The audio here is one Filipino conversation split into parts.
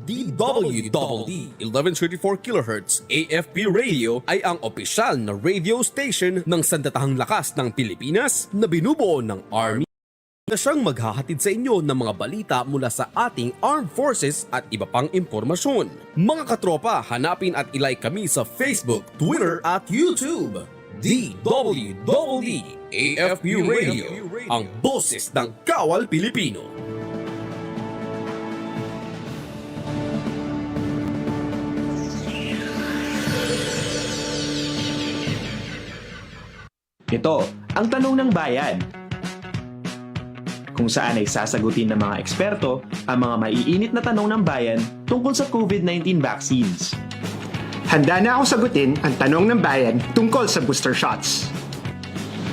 DWDD 1134 kHz AFP Radio ay ang opisyal na radio station ng sandatahang lakas ng Pilipinas na binubuo ng Army na siyang maghahatid sa inyo ng mga balita mula sa ating armed forces at iba pang impormasyon. Mga katropa, hanapin at ilike kami sa Facebook, Twitter at YouTube. DWDD AFP Radio, ang boses ng Kawal Pilipino. Ito, ang tanong ng bayan. Kung saan ay sasagutin ng mga eksperto ang mga maiinit na tanong ng bayan tungkol sa COVID-19 vaccines. Handa na ako sagutin ang tanong ng bayan tungkol sa booster shots.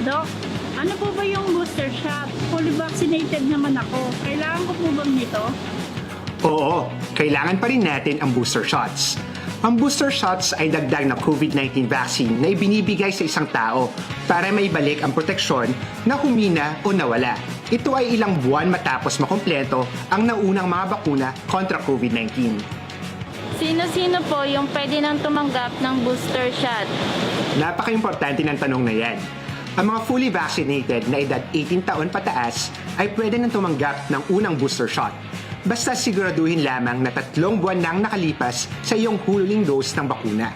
Doc, ano po ba yung booster shot? Fully vaccinated naman ako. Kailangan ko po bang nito? Oo, kailangan pa rin natin ang booster shots. Ang booster shots ay dagdag na COVID-19 vaccine na ibinibigay sa isang tao para maibalik ang proteksyon na humina o nawala. Ito ay ilang buwan matapos makumpleto ang naunang mga bakuna kontra COVID-19. Sino-sino po yung pwede nang tumanggap ng booster shot? Napaka-importante ng tanong na yan. Ang mga fully vaccinated na edad 18 taon pataas ay pwede nang tumanggap ng unang booster shot. Basta siguraduhin lamang na 3 buwan nang nakalipas sa iyong huling dose ng bakuna.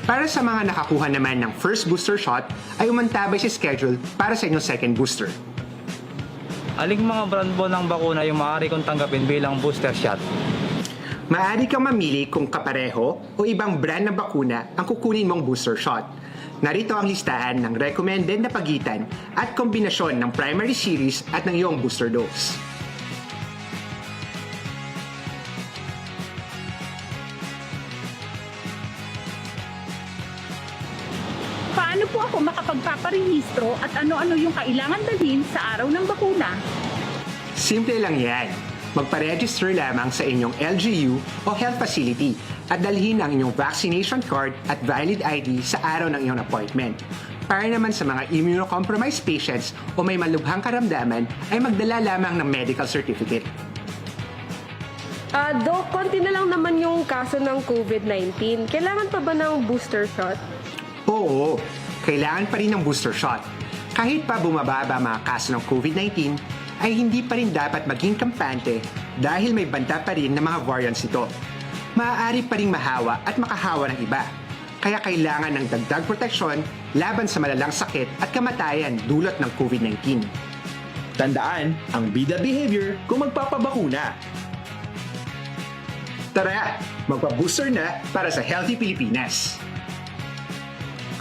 Para sa mga nakakuha naman ng first booster shot, ay umantabay si schedule para sa inyong second booster. Aling mga brand po ng bakuna yung maaari kong tanggapin bilang booster shot? Maaari kang mamili kung kapareho o ibang brand ng bakuna ang kukunin mong booster shot. Narito ang listahan ng recommended na pagitan at kombinasyon ng primary series at ng iyong booster dose. Paano po ako makapagpaparehistro at ano-ano yung kailangan dalhin sa araw ng bakuna? Simple lang yan. Magpa-register lamang sa inyong LGU o health facility at dalhin ang inyong vaccination card at valid ID sa araw ng iyong appointment. Para naman sa mga immunocompromised patients o may malubhang karamdaman ay magdala lamang ng medical certificate. Doc, konti na lang naman yung kaso ng COVID-19. Kailangan pa ba ng booster shot? Oo, kailangan pa rin ng booster shot. Kahit pa bumababa mga kaso ng COVID-19, ay hindi pa rin dapat maging kampante dahil may banta pa rin ng mga variants ito. Maaari pa rin mahawa at makahawa ng iba. Kaya kailangan ng dagdag proteksyon laban sa malalang sakit at kamatayan dulot ng COVID-19. Tandaan ang bida behavior kung magpapabakuna. Tara, magpa-booster na para sa Healthy Pilipinas!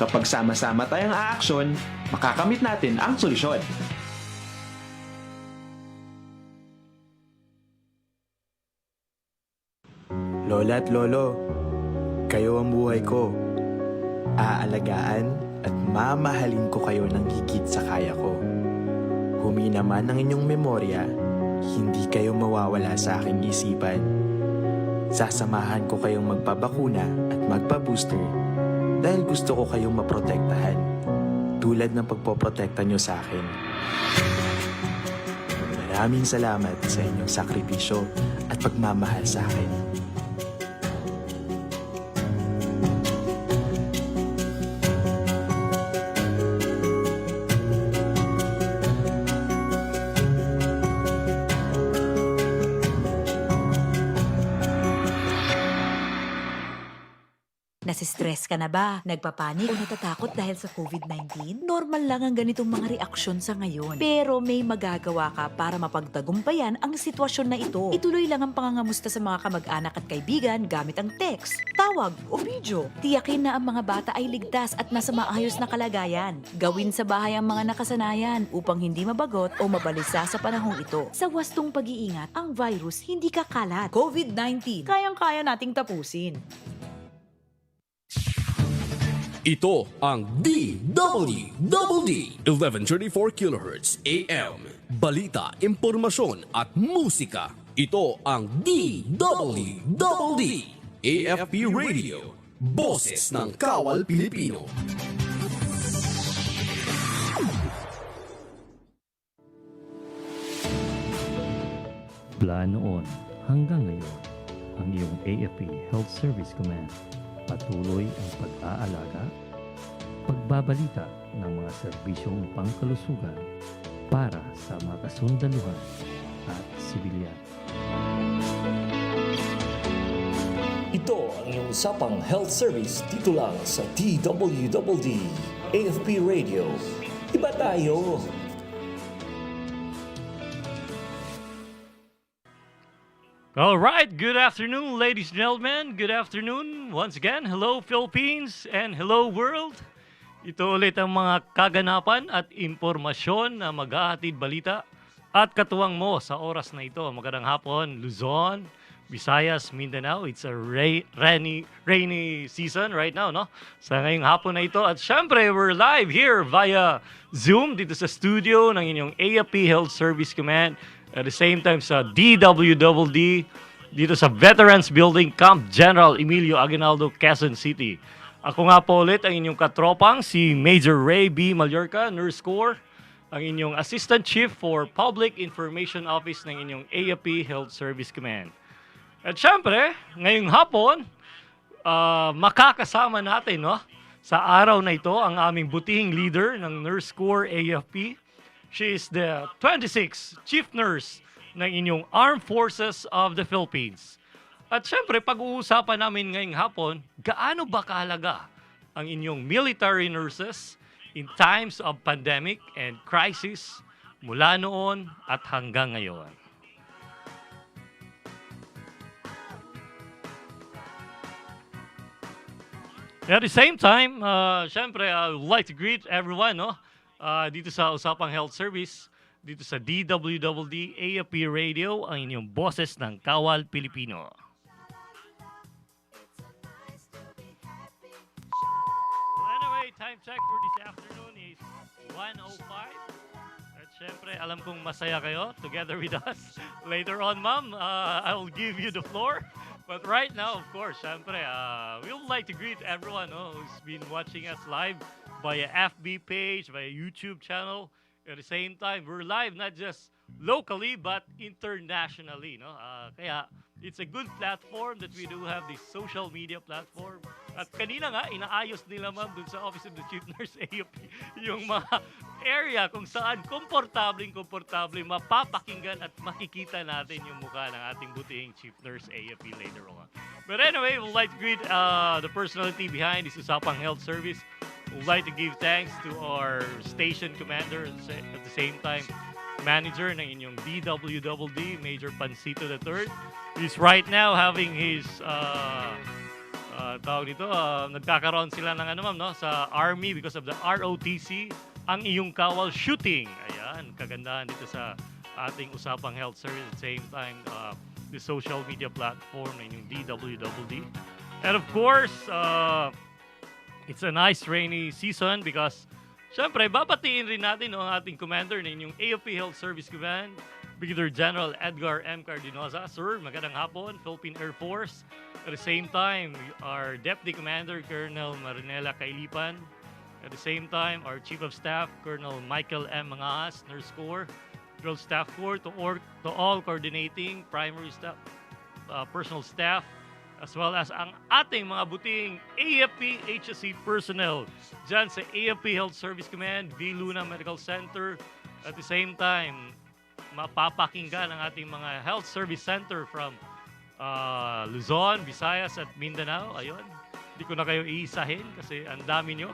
Kapag sama-sama tayong aaksyon, makakamit natin ang solusyon. Lola at Lolo, kayo ang buhay ko. Aalagaan at mamahalin ko kayo ng higit sa kaya ko. Humina man ang inyong memorya, hindi kayo mawawala sa aking isipan. Sasamahan ko kayong magpabakuna at magpa-booster dahil gusto ko kayong maprotektahan tulad ng pagpoprotekta nyo sa akin. Maraming salamat sa inyong sakripisyo at pagmamahal sa akin. Nasistress ka na ba? Nagpapanik o natatakot dahil sa COVID-19? Normal lang ang ganitong mga reaksyon sa ngayon. Pero may magagawa ka para mapagtagumpayan ang sitwasyon na ito. Ituloy lang ang pangangamusta sa mga kamag-anak at kaibigan gamit ang text, tawag o video. Tiyakin na ang mga bata ay ligtas at nasa maayos na kalagayan. Gawin sa bahay ang mga nakasanayan upang hindi mabagot o mabalisa sa panahong ito. Sa wastong pag-iingat, ang virus hindi kakalat. COVID-19, kayang-kaya nating tapusin. Ito ang DWDD 1134 kHz AM. Balita, impormasyon at musika. Ito ang DWDD AFP Radio. Boses ng Kawal Pilipino. Mula noon hanggang ngayon, ang iyong AFP Health Service Command. Patuloy ang pag-aalaga, pagbabalita ng mga serbisyong pangkalusugan para sa mga kasundaluhan at sibilyan. Ito ang iyong usapang health service dito lang sa DWDD AFP Radio. Iba tayo! All right, good afternoon, ladies and gentlemen. Good afternoon. Once again, hello Philippines and hello world. Ito ulit ang mga kaganapan at impormasyon na maghahatid balita at katuwang mo sa oras na ito. Magandang hapon, Luzon, Visayas, Mindanao. It's a rainy season right now, no? Sa ngayong hapon na ito. At syempre, we're live here via Zoom dito sa studio ng inyong AFP Health Service Command. At the same time sa DWDD dito sa Veterans Building, Camp General Emilio Aguinaldo, Quezon City. Ako nga po ulit ang inyong katropang, si Major Rhey B. Mallorca, Nurse Corps, ang inyong Assistant Chief for Public Information Office ng inyong AFP Health Service Command. At syempre, ngayong hapon, makakasama natin sa araw na ito ang aming butihing leader ng Nurse Corps AFP. She is the 26th Chief Nurse ng inyong Armed Forces of the Philippines. At syempre, pag-uusapan namin ngayong hapon, gaano ba kahalaga ang inyong military nurses in times of pandemic and crisis mula noon at hanggang ngayon. At the same time, syempre, I would like to greet everyone dito sa Usapang Health Service, dito sa DWDD AFP Radio, ang inyong boses ng Kawal Pilipino. Well, anyway, time check for this afternoon is 1:05. At syempre, alam kong masaya kayo together with us. Later on, ma'am, I will give you the floor. But right now, of course, syempre, we would like to greet everyone who's been watching us live via FB page, via YouTube channel. At the same time, we're live not just locally but internationally. Kaya it's a good platform that we do have this social media platform. At kanina nga, inaayos nila ma'am dun sa Office of the Chief Nurse AFP yung mga area kung saan komportable mapapakinggan at makikita natin yung mukha ng ating butihing Chief Nurse AFP later on. But anyway, we'd like to greet the personality behind this Usapang Health Service. We'd like to give thanks to our station commander at the same time manager ng inyong DWDD, Major Pancito III. He's right now having his nagkakaroon sila ng sa Army because of the ROTC, ang iyong kawal shooting. Ayan, kagandahan dito sa ating Usapang Health Service at the same time the social media platform ng inyong DWDD. And of course, it's a nice rainy season because syempre, babatiin rin natin ang ating commander ng inyong AFP Health Service Command, Brigadier General Edgar M. Cardinosa. Sir, magandang hapon, Philippine Air Force. At the same time, our Deputy Commander, Colonel Marinela Kailipan. At the same time, our Chief of Staff, Colonel Michael M. Mangas, Nurse Corps, Drill Staff Corps, to all coordinating primary staff, personal staff, as well as ang ating mga buting AFP HSC personnel dyan sa AFP Health Service Command, V. Luna Medical Center. At the same time, mapapakinggan ang ating mga health service center from Luzon, Visayas at Mindanao. Ayun, hindi ko na kayo iisahin kasi ang dami nyo.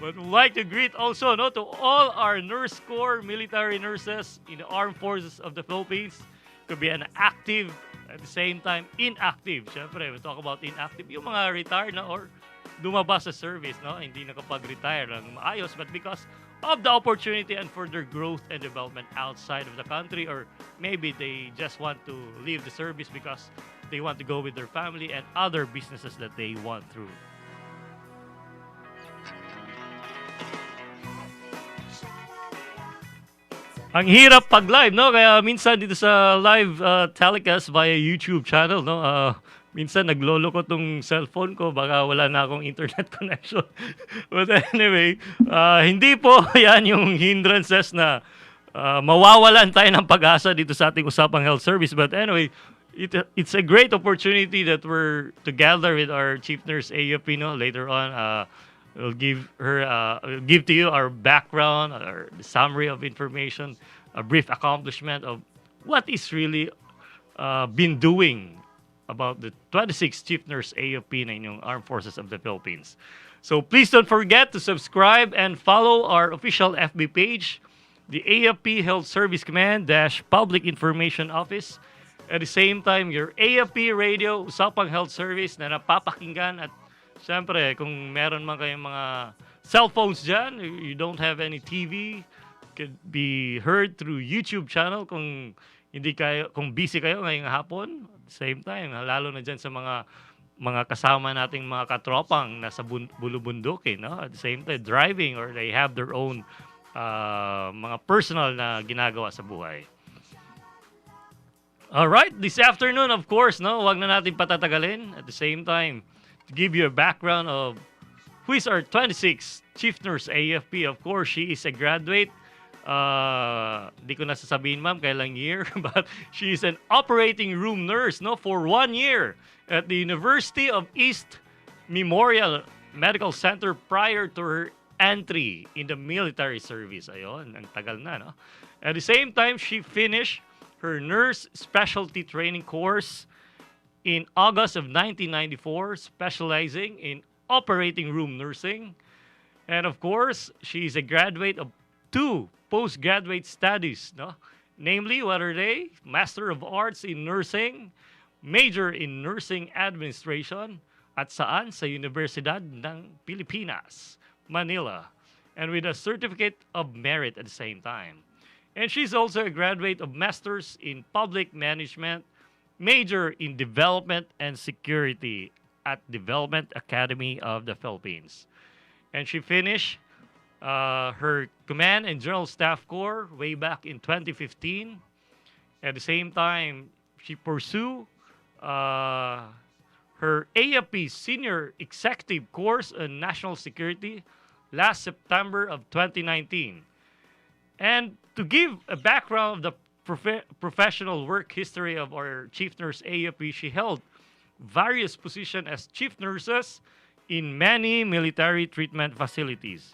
But we'd like to greet also to all our Nurse Corps military nurses in the Armed Forces of the Philippines. Could be an active, at the same time, inactive. Siyempre, we talk about inactive. Yung mga retired na or dumabas sa service, hindi nakapag-retire ng maayos. But because of the opportunity and further growth and development outside of the country, or maybe they just want to leave the service because they want to go with their family and other businesses that they want through. Ang hirap pag live, kaya minsan dito sa live telecast via YouTube channel, minsan nagloloko tong cellphone ko, baka wala na akong internet connection. But anyway, hindi po yan yung hindrances na mawawalan tayo ng pag-asa dito sa ating Usapang Health Service. But anyway, it's a great opportunity that we're together with our chief nurse AFP. No, later on, we'll give to you our background, our summary of information, a brief accomplishment of what is really been doing about the 26th Chief Nurse AFP na inyong Armed Forces of the Philippines. So please don't forget to subscribe and follow our official FB page, the AFP Health Service Command Public Information Office. At the same time, your AFP Radio, Usapang Health Service na napapakinggan. At syempre, kung meron man kayong mga cellphones dyan, you don't have any TV, could be heard through YouTube channel kung busy kayo ngayong hapon. At the same time, lalo na dyan sa mga kasama nating mga katropang nasa bulubundukin, no? At the same time, driving or they have their own mga personal na ginagawa sa buhay. All right, this afternoon, of course, no, wag na natin patatagalin. At the same time, to give you a background of who is our 26th Chief Nurse AFP. Of course, she is a graduate. Di ko na sasabihin, ma'am, kailang year, but she is an operating room nurse, no, for 1 year at the University of East Memorial Medical Center prior to her entry in the military service. Ayun, ang tagal na, no? At the same time, she finished her nurse specialty training course in August of 1994, specializing in operating room nursing. And of course, she is a graduate of 2 postgraduate studies, no? Namely, what are they? Master of Arts in Nursing, Major in Nursing Administration, at saan? Sa Universidad ng Pilipinas, Manila, and with a Certificate of Merit at the same time. And she's also a graduate of Masters in Public Management, Major in Development and Security at Development Academy of the Philippines. And she finished her Command and General Staff Corps way back in 2015. At the same time, she pursued her AFP Senior Executive Course on National Security last September of 2019. And to give a background of the professional work history of our Chief Nurse AFP, she held various positions as Chief Nurses in many military treatment facilities.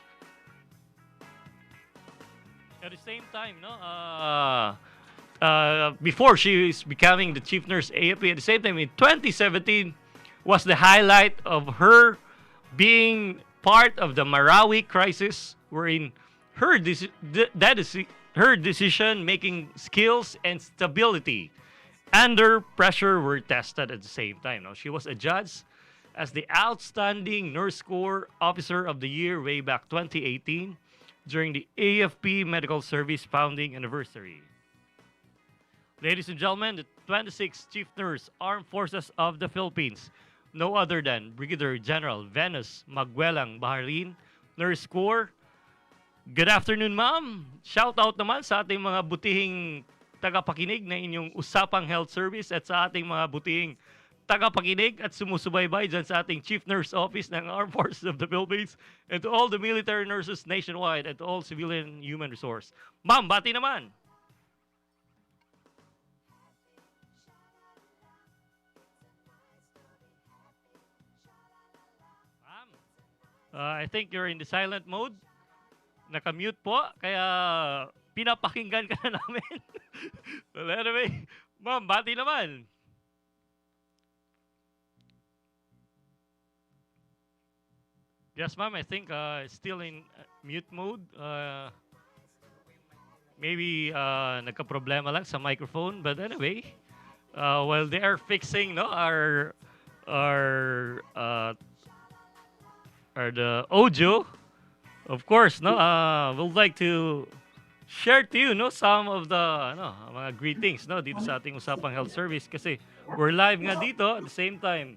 At the same time, before she is becoming the Chief Nurse AFP, at the same time, in 2017 was the highlight of her being part of the Marawi crisis, wherein her decision-making skills and stability under pressure were tested at the same time. Now, she was adjudged as the Outstanding Nurse Corps Officer of the Year way back 2018 during the AFP Medical Service founding anniversary. Ladies and gentlemen, the 26th Chief Nurse Armed Forces of the Philippines, no other than Brigadier General Venus Maguelang Baharin, Nurse Corps. Good afternoon, ma'am. Shout out naman sa ating mga butihing tagapakinig na inyong Usapang Health Service at sa ating mga butihing tagapakinig at sumusubaybay dyan sa ating Chief Nurse Office ng Armed Forces of the Philippines, and to all the military nurses nationwide and to all civilian human resource. Ma'am, bati naman. Ma'am, I think you're in the silent mode. Naka-mute po, kaya pinapakinggan ka na namin. Well, anyway, ma'am, bati naman. Yes, ma'am, I think still in mute mode. Maybe nagka-problema lang sa microphone. But anyway, while they are fixing our the audio, of course, we'd like to share to you some of the mga greetings dito sa ating Usapang Health Service kasi we're live nga dito at the same time.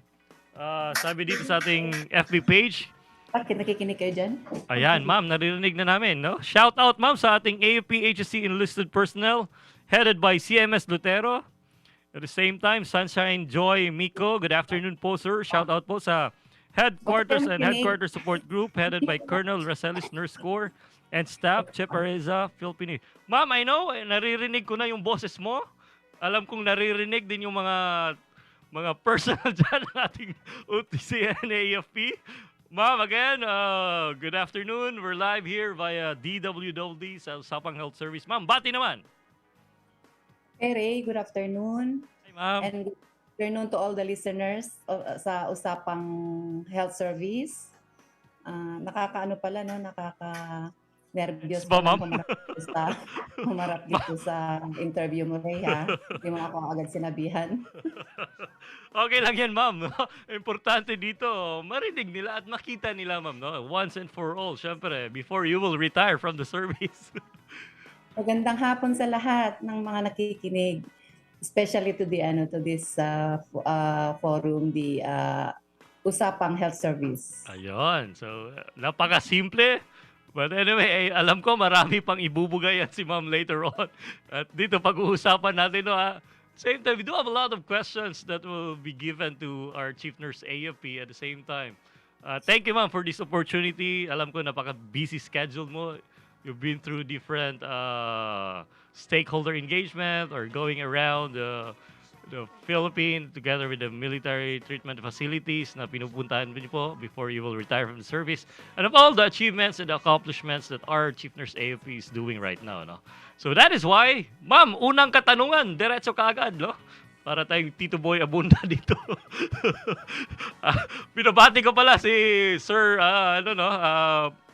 Sabi dito sa ating FB page. Bakit nakikinig kayo dyan? Ayan, ma'am, naririnig na namin, no? Shout out, ma'am, sa ating AFP HSC enlisted personnel headed by CMS Lutero. At the same time, Sunshine Joy Miko, good afternoon po, sir. Shout out po sa Headquarters and Headquarters Support Group headed by Colonel Racelis Nurse Corps and staff, Chepareza, Filipino. Ma'am, I know, naririnig ko na yung boses mo. alam kong naririnig din yung mga personal dyan ng ating TCN AFP. Ma'am, again, good afternoon. We're live here via DWDD sa Usapang Health Service. Ma'am, bati naman. Hey Rhey, good afternoon. Hi, ma'am. And good afternoon to all the listeners sa Usapang Health Service. Nakakaano pala, no? Nakaka-nervyos Ba, pa ma'am? humarap dito sa interview mo, Rhey, ha? Hindi mo ako agad sinabihan. Okay lang yan, ma'am. No? Importante dito, marinig nila at makita nila, ma'am. No? Once and for all, syempre, before you will retire from the service. Magandang hapon sa lahat ng mga nakikinig, especially to this forum, the Usapang Health Service. Ayun. So, napaka-simple. But anyway, alam ko marami pang ibubugay yan si ma'am later on. At dito pag-uusapan natin, no, same time, we do have a lot of questions that will be given to our Chief Nurse AFP at the same time. Thank you, ma'am, for this opportunity. Alam ko napaka-busy schedule mo. You've been through different stakeholder engagement or going around the Philippines together with the military treatment facilities na pinupuntahan niyo po before you will retire from the service, and of all the achievements and the accomplishments that our Chief Nurse AFP is doing right now. No? So that is why, ma'am, unang katanungan, diretso kaagad, no? Para tayong Tito Boy Abunda dito. Binabati ko pala si Sir,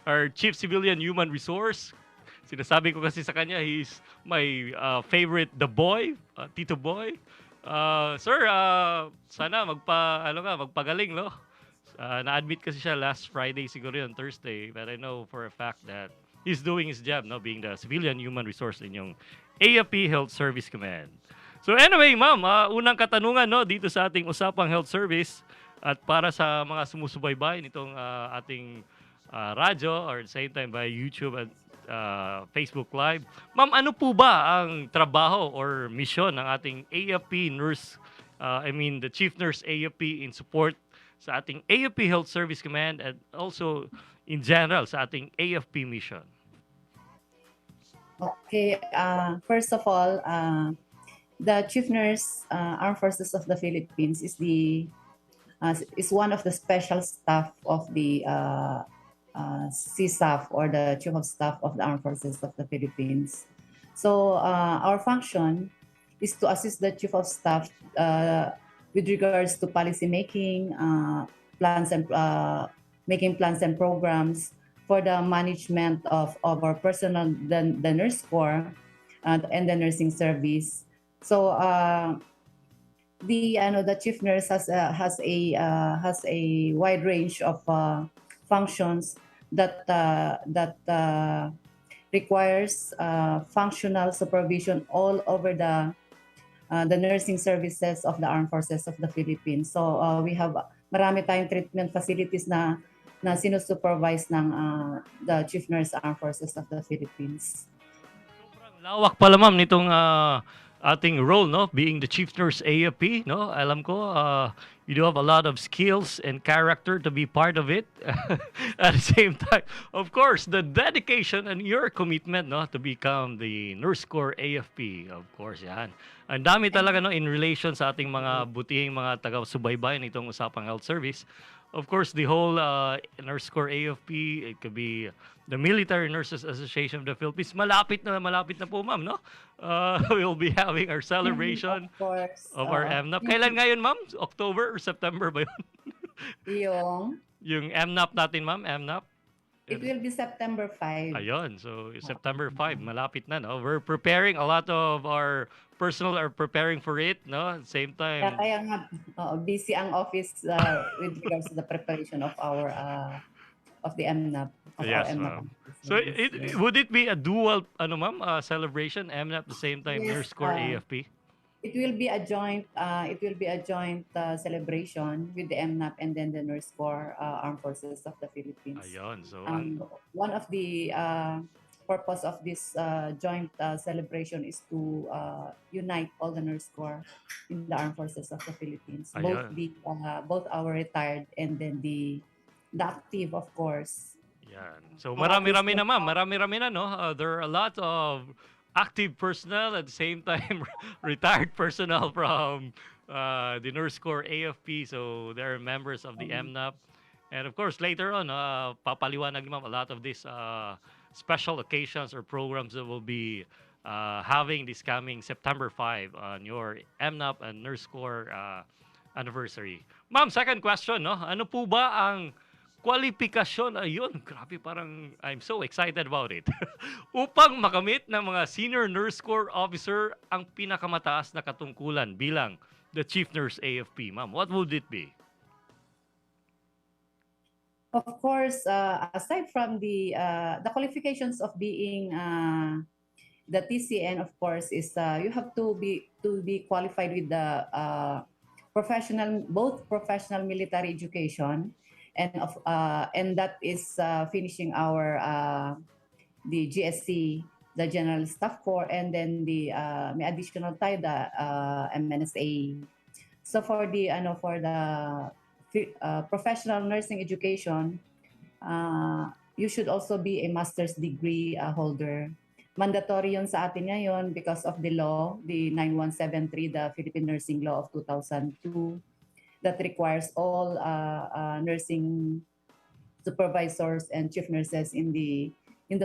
our Chief Civilian Human Resource. Sinasabi ko kasi sa kanya, he's my favorite, the boy, Tito Boy. Sir, sana magpagaling, no? Na-admit kasi siya last Friday, siguro yun, Thursday. But I know for a fact that he's doing his job, no? Being the Civilian Human Resource in yung AFP Health Service Command. So anyway, ma'am, unang katanungan, no, dito sa ating Usapang Health Service at para sa mga sumusubaybay nitong ating radyo or at the same time by YouTube at Facebook Live. Ma'am, ano po ba ang trabaho or mission ng ating AFP nurse, the Chief Nurse AFP in support sa ating AFP Health Service Command and also in general sa ating AFP mission? Okay, first of all, the Chief Nurse Armed Forces of the Philippines is one of the special staff of the CSAF, or the Chief of Staff of the Armed Forces of the Philippines. So our function is to assist the Chief of Staff with regards to policy making, making plans and programs for the management of our personnel, the nurse corps, and the nursing service. So the chief nurse has a wide range of functions that requires functional supervision all over the nursing services of the Armed Forces of the Philippines. So we have marami tayong treatment facilities na sinusupervise ng the Chief Nurse Armed Forces of the Philippines. Sobrang lawak pala, ma'am, nitong ating role, no, being the Chief Nurse AFP, no. Alam ko you do have a lot of skills and character to be part of it. At the same time, of course, the dedication and your commitment, no, to become the Nurse Corps AFP, of course, yan. Ang dami talaga, no, in relation sa ating mga butihing mga taga-subaybay nitong Usapang Health Service. Of course, the whole Nurse Corps AFP, it could be the Military Nurses Association of the Philippines. Malapit na po, ma'am, no? We'll be having our celebration of our MNAP. Kailan ngayon, ma'am? October or September ba yun? Yung MNAP natin, ma'am, MNAP? It will be September 5. Ayun, so September 5, malapit na, no? We're preparing, a lot of our personnel are preparing for it, no? At the same time. Kaya nga, busy ang office with regards to the preparation of our of the MNAP. Yes, ma'am. So would it be a dual celebration, MNAP at the same time, Yes, Nurse Corps AFP? It will be a joint celebration with the MNAP and then the Nurse Corps Armed Forces of the Philippines. Ayun, so one of the purpose of this joint celebration is to unite all the Nurse Corps in the Armed Forces of the Philippines. Both our retired and then the active, of course. yan. So marami-rami na, ma'am. Marami-rami na, no? There are a lot of active personnel at the same time retired personnel from the Nurse Corps AFP. So they're members of the MNAP. And of course, later on, papaliwanag ni ma'am a lot of these special occasions or programs that will be having this coming September 5 on your MNAP and Nurse Corps anniversary. Ma'am, second question, no? Ano po ba ang kwalifikasyon? Ayun, grabe, parang I'm so excited about it. Upang makamit ng mga Senior Nurse Corps Officer ang pinakamataas na katungkulan bilang the Chief Nurse AFP. Ma'am, what would it be? Of course, aside from the qualifications of being the TCN, of course, is you have to be qualified with the both professional military education and that is finishing our the GSC, the General Staff Corps, and then the may additional tayo the MNSA. So for the professional nursing education, you should also be a master's degree holder. Mandatory yun sa atin ngayon because of the law, the 9173, the Philippine Nursing Law of 2002, that requires all nursing supervisors and chief nurses in the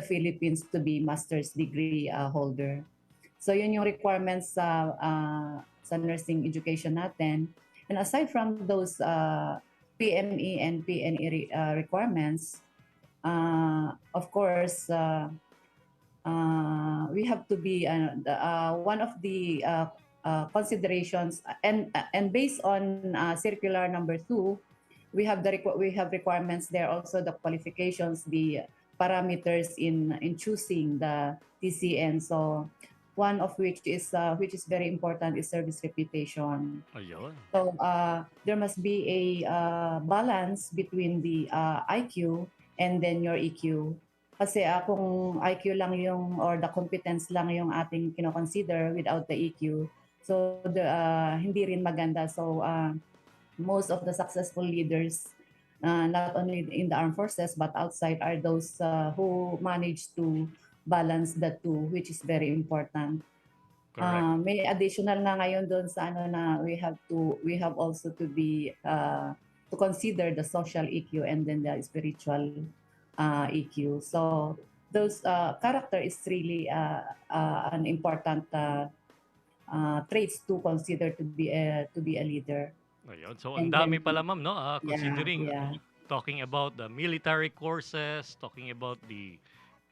Philippines to be master's degree holder. So yun yung requirements sa nursing education natin. And aside from those PME and PNE requirements, of course, we have to be one of the considerations, and based on circular number 2, we have requirements there also, the qualifications, the parameters in choosing the TCN. So one of which is very important is service reputation. Ayun. So there must be a balance between the IQ and then your EQ. Kasi kung IQ lang yung or the competence lang yung ating kino-consider without the EQ, so hindi rin maganda. So most of the successful leaders, not only in the armed forces but outside, are those who manage to balance the two, which is very important. May additional na ngayon doon sa na we have also to be to consider the social EQ and then the spiritual EQ. So those character is really an important traits to consider to be a leader. Ayun. So ang dami pala ma'am, no? Considering talking about the military courses, talking about the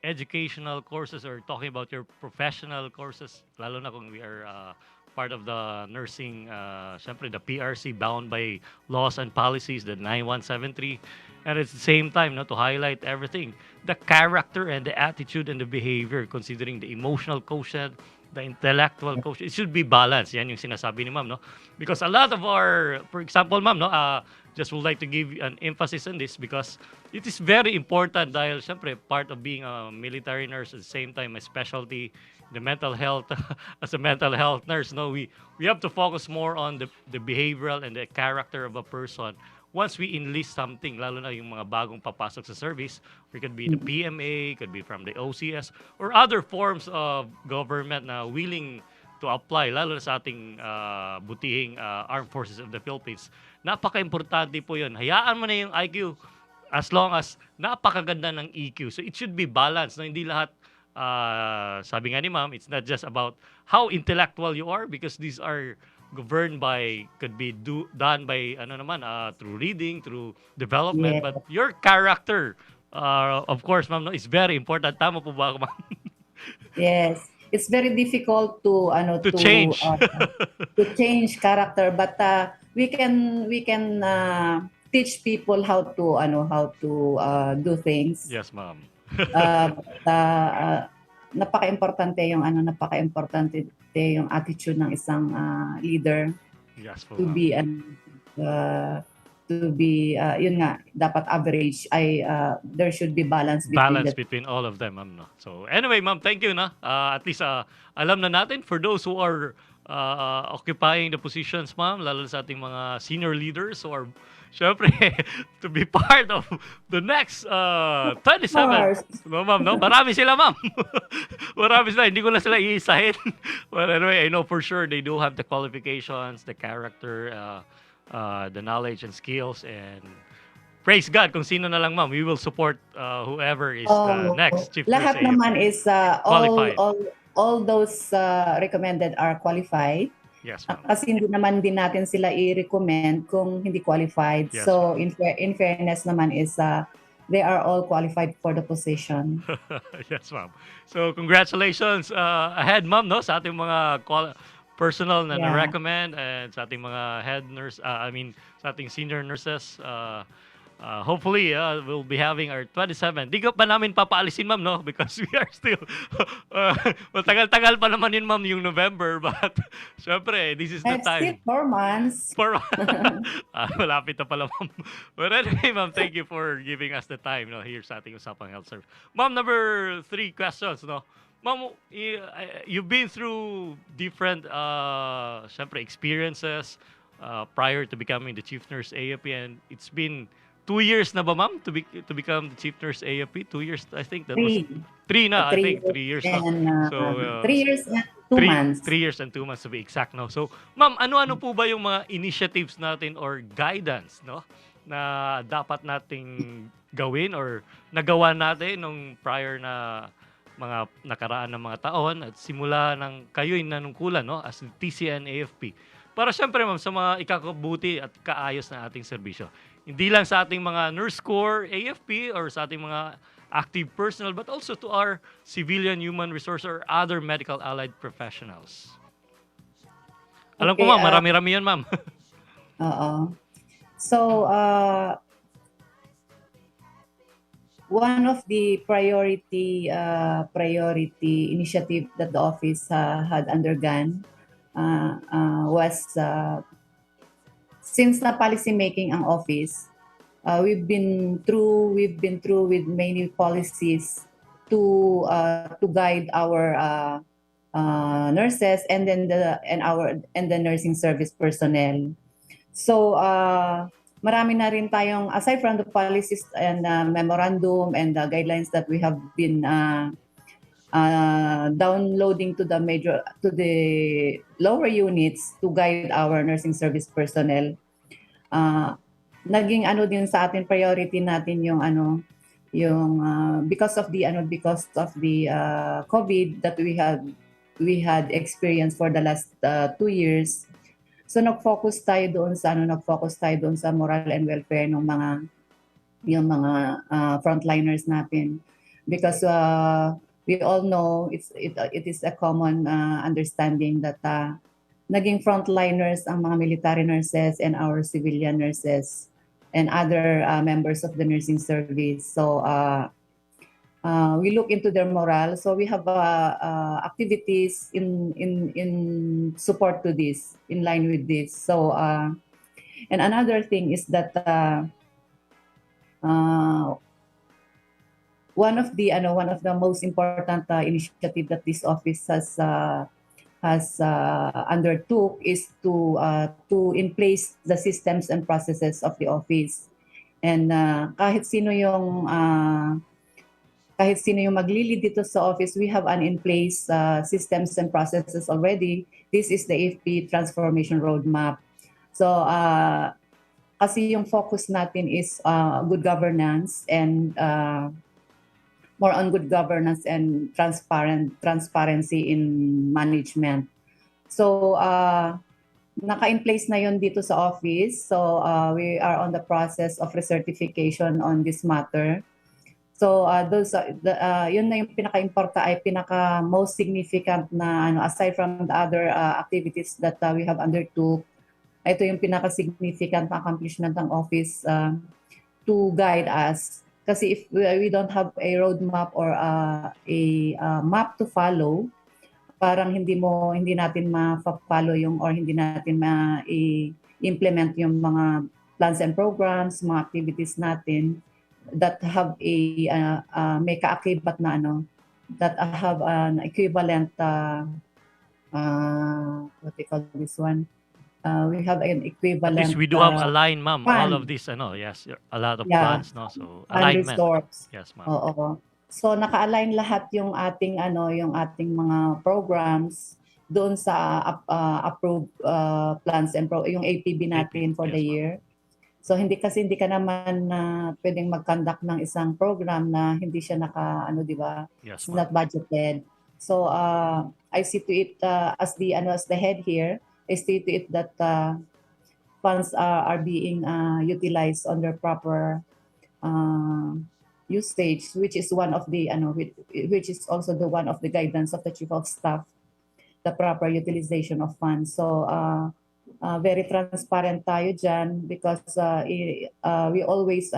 educational courses, or talking about your professional courses, lalo na kung we are part of the nursing, syempre the PRC, bound by laws and policies, the 9173, and at the same time, no, to highlight everything, the character and the attitude and the behavior, considering the emotional quotient, the intellectual quotient, it should be balanced. Yan yung sinasabi ni ma'am, no? Because a lot of our, for example, ma'am, no, just would like to give an emphasis on this because it is very important dahil syempre part of being a military nurse, at the same time a specialty, the mental health, as a mental health nurse, no, we have to focus more on the behavioral and the character of a person once we enlist something, lalo na yung mga bagong papasok sa service. It could be the PMA, could be from the OCS, or other forms of government na willing to apply, lalo na sa ating butihing Armed Forces of the Philippines. Napaka-importante po yun. Hayaan mo na yung IQ as long as napakaganda ng EQ. So it should be balanced. No? Hindi lahat, sabi nga ni ma'am, it's not just about how intellectual you are, because these are governed by, could be done by through reading, through development, but your character, of course, ma'am, no, is very important. Tama po ba, ma'am? Yes, it's very difficult to change to change character, but we can teach people how to do things. Yes, ma'am. Napaka-importante yung yung attitude ng isang leader. Yes, po, to be yun nga, dapat average ay there should be balance between all of them, ma'am, no? So anyway, ma'am, thank you na. At least alam na natin for those who are occupying the positions, ma'am, lalo sa ating mga senior leaders who are, syempre, to be part of the next 27. No, ma'am, no? Marami sila, ma'am. Marami sila. Hindi ko na sila iisahin. But anyway, I know for sure they do have the qualifications, the character, the knowledge and skills, and praise God kung sino na lang, ma'am. We will support whoever is the next chief nurse Lahat AFP. naman is Qualified. all those recommended are qualified. Yes, ma'am. Kasi hindi naman din natin sila i-recommend kung hindi qualified. Yes, So in fairness naman is they are all qualified for the position. Yes, ma'am. So, congratulations ahead, ma'am, no, sa ating mga personal na Yeah. na-recommend and sa ating mga head nurse, sa ating senior nurses. Hopefully, we'll be having our 27. Di ka pa namin papaalisin, ma'am, no? Because we are still, matagal-tagal pa naman yun, ma'am, yung November. But, syempre, this is the It's time. still 4 months. Malapit na pala, ma'am. But anyway, ma'am, thank you for giving us the time, no, here sa ating Usapang Health Service. Ma'am, number 3 questions, no? Ma'am, you've been through different, syempre, experiences prior to becoming the chief nurse AFP, and it's been 2 years na ba, ma'am, to become the chief nurse AFP? 2 years, I think that was 3 na. I think 3 years. And, So 3 years and 2 months. 3 years and 2 months to be exact, no? So, ma'am, ano-ano po ba yung mga initiatives natin or guidance, no, na dapat nating gawin or nagawa natin nung prior na mga nakaraan ng mga taon at simula ng kayo'y nanungkulan, no, as TCN AFP. Para syempre, ma'am, sa mga ikakabuti at kaayos na ating serbisyo. Hindi lang sa ating mga nurse corps AFP or sa ating mga active personnel, but also to our civilian human resource or other medical allied professionals. Alam ko, Okay, ma'am, marami-rami yan, ma'am. Oo. So, one of the priority initiative that the office had undergone was since na policy making ang office, we've been through with many policies to guide our nurses and then the nursing service personnel. So marami na rin tayong, aside from the policies and memorandum and the guidelines that we have been downloading to the lower units to guide our nursing service personnel. Naging din sa atin priority natin yung because of the COVID that we had experienced for the last 2 years. So nag-focus tayo doon sa moral and welfare ng mga frontliners natin, because we all know it is a common understanding that naging frontliners ang mga military nurses and our civilian nurses and other members of the nursing service. So we look into their morale. So we have activities in support to this, in line with this. So and another thing is that one of the most important initiative that this office has undertook is to in place the systems and processes of the office. And kahit sino yung maglilid dito sa office, we have an in place systems and processes already. This is the AFP transformation roadmap. So kasi yung focus natin is good governance and more on good governance and transparency in management. So naka-in place na yun dito sa office. So we are on the process of recertification on this matter. So yun na yung pinaka most significant na aside from the other activities that we have undertook. Ito yung pinaka-significant na accomplishment ng office to guide us. Kasi if we don't have a roadmap or a map to follow, parang hindi natin ma-follow or hindi natin ma-implement yung mga plans and programs, mga activities natin that have may kaakibat na that have an equivalent what they call this one? We have an At equivalent least we do have align, ma'am. All of fund. this, yes, a lot of Yeah, plans, no? So fund alignment. resource. Yes, ma'am. Oo. So naka-align lahat yung ating mga programs doon sa approved plans and yung APB natin for the Yes, ma'am. year. So hindi ka naman pwedeng mag-conduct ng isang program na hindi siya di ba? Yes, It's ma'am. not budgeted. So I see to it as the head here, I see to it that funds are being utilized on their proper usage, which is one of the which is also the one of the guidance of the chief of staff, the proper utilization of funds. So very transparent tayo dyan because we always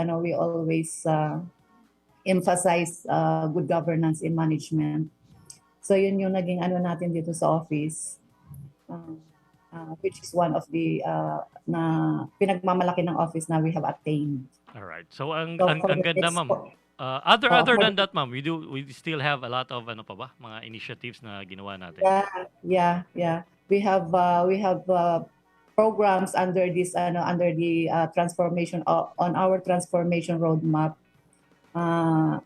emphasize good governance in management. So yun yung naging natin dito sa office, which is one of the na pinagmamalaki ng office na we have attained. All right. So ang for the ganda, next ma'am. po- Other for than the- that, ma'am, we still have a lot of mga initiatives na ginawa natin. Yeah. We have programs under this under the transformation on our transformation roadmap. Na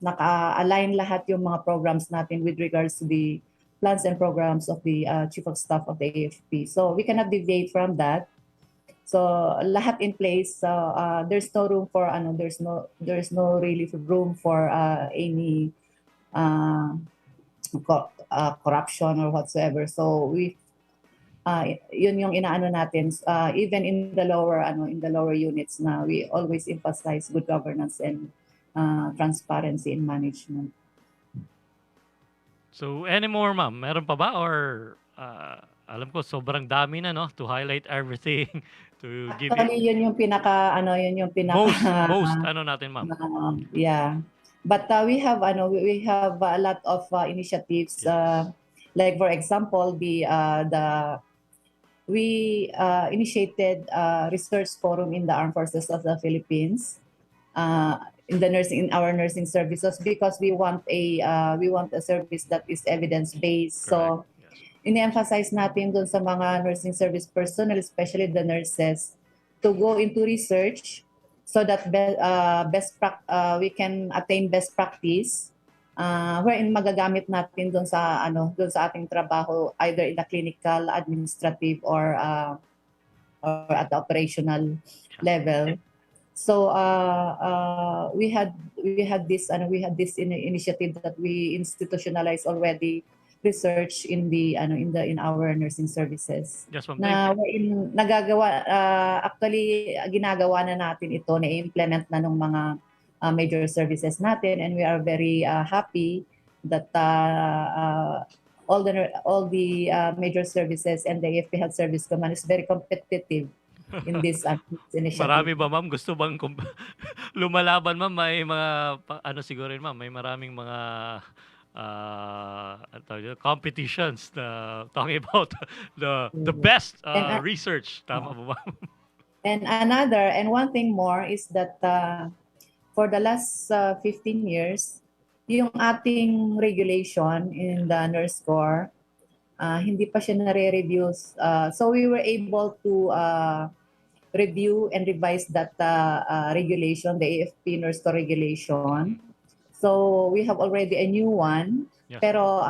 naka-align lahat yung mga programs natin with regards to the plans and programs of the chief of staff of the AFP. So we cannot deviate from that. So lahat in place. So there's no room for there's no really room for any corruption or whatsoever. So yun yung inaano natin even in the lower units na we always emphasize good governance and transparency in management. So any more, ma'am? Meron pa ba or alam ko sobrang dami na, no, to highlight everything to give Actually, you yun yung pinaka most natin, ma'am. Yeah. But we have a lot of initiatives. Like for example, we initiated a research forum in the Armed Forces of the Philippines in our nursing services because we want a service that is evidence based. So ini-emphasize natin doon sa mga nursing service personnel, especially the nurses, to go into research so that we can attain best practice wherein magagamit natin doon sa ating trabaho either in the clinical, administrative or at the operational level. So we had this initiative that we institutionalized already research in our nursing services. Yes, ma'am. Na ginagawa na natin ito, na-implement na ng mga major services natin, and we are very happy that all the major services and the AFP Health Service Command is very competitive in this initiative. Marami ba, ma'am? Gusto bang lumalaban, ma'am? May mga siguro rin, ma'am, may maraming mga competitions na talking about the best research. Tama po ba? And one thing more is that for the last 15 years, yung ating regulation in the Nurse Corps, hindi pa siya nare-review. So we were able to review and revise that regulation, the AFP Nurse Corps regulation. So we have already a new one, pero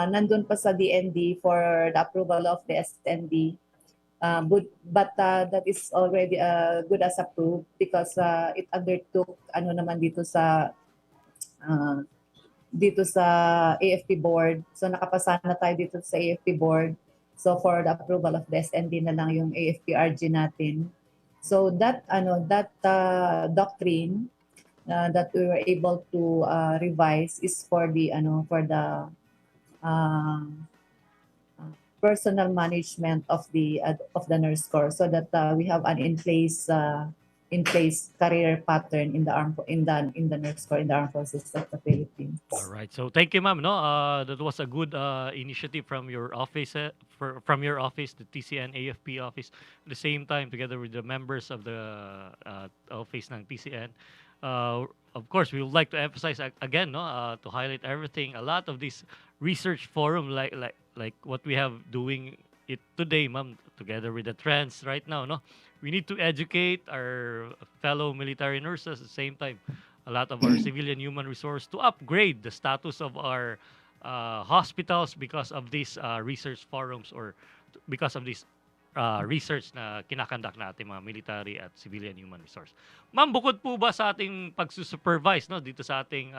nandun pa sa DND for the approval of the SND. But that is already good as approved because it undertook naman dito sa AFP board. So nakapasa na tayo dito sa AFP board. So for the approval of the SND na lang yung AFP-RG natin. So that doctrine that we were able to revise is for the personal management of the Nurse Corps, so that we have an in place career pattern in the Nurse Corps in the Armed Forces of the Philippines. All right. So thank you, ma'am. No, that was a good initiative from your office, the TCN AFP office. At the same time, together with the members of the office ng TCN. Of course, we would like to emphasize again, to highlight everything. A lot of these research forum like what we have doing it today, ma'am, together with the trends right now, no? We need to educate our fellow military nurses at the same time. A lot of our civilian human resource to upgrade the status of our hospitals because of these research forums or because of this research na kinakandak natin mga military at civilian human resource. Ma'am, bukod po ba sa ating pagsusupervise, no, dito sa ating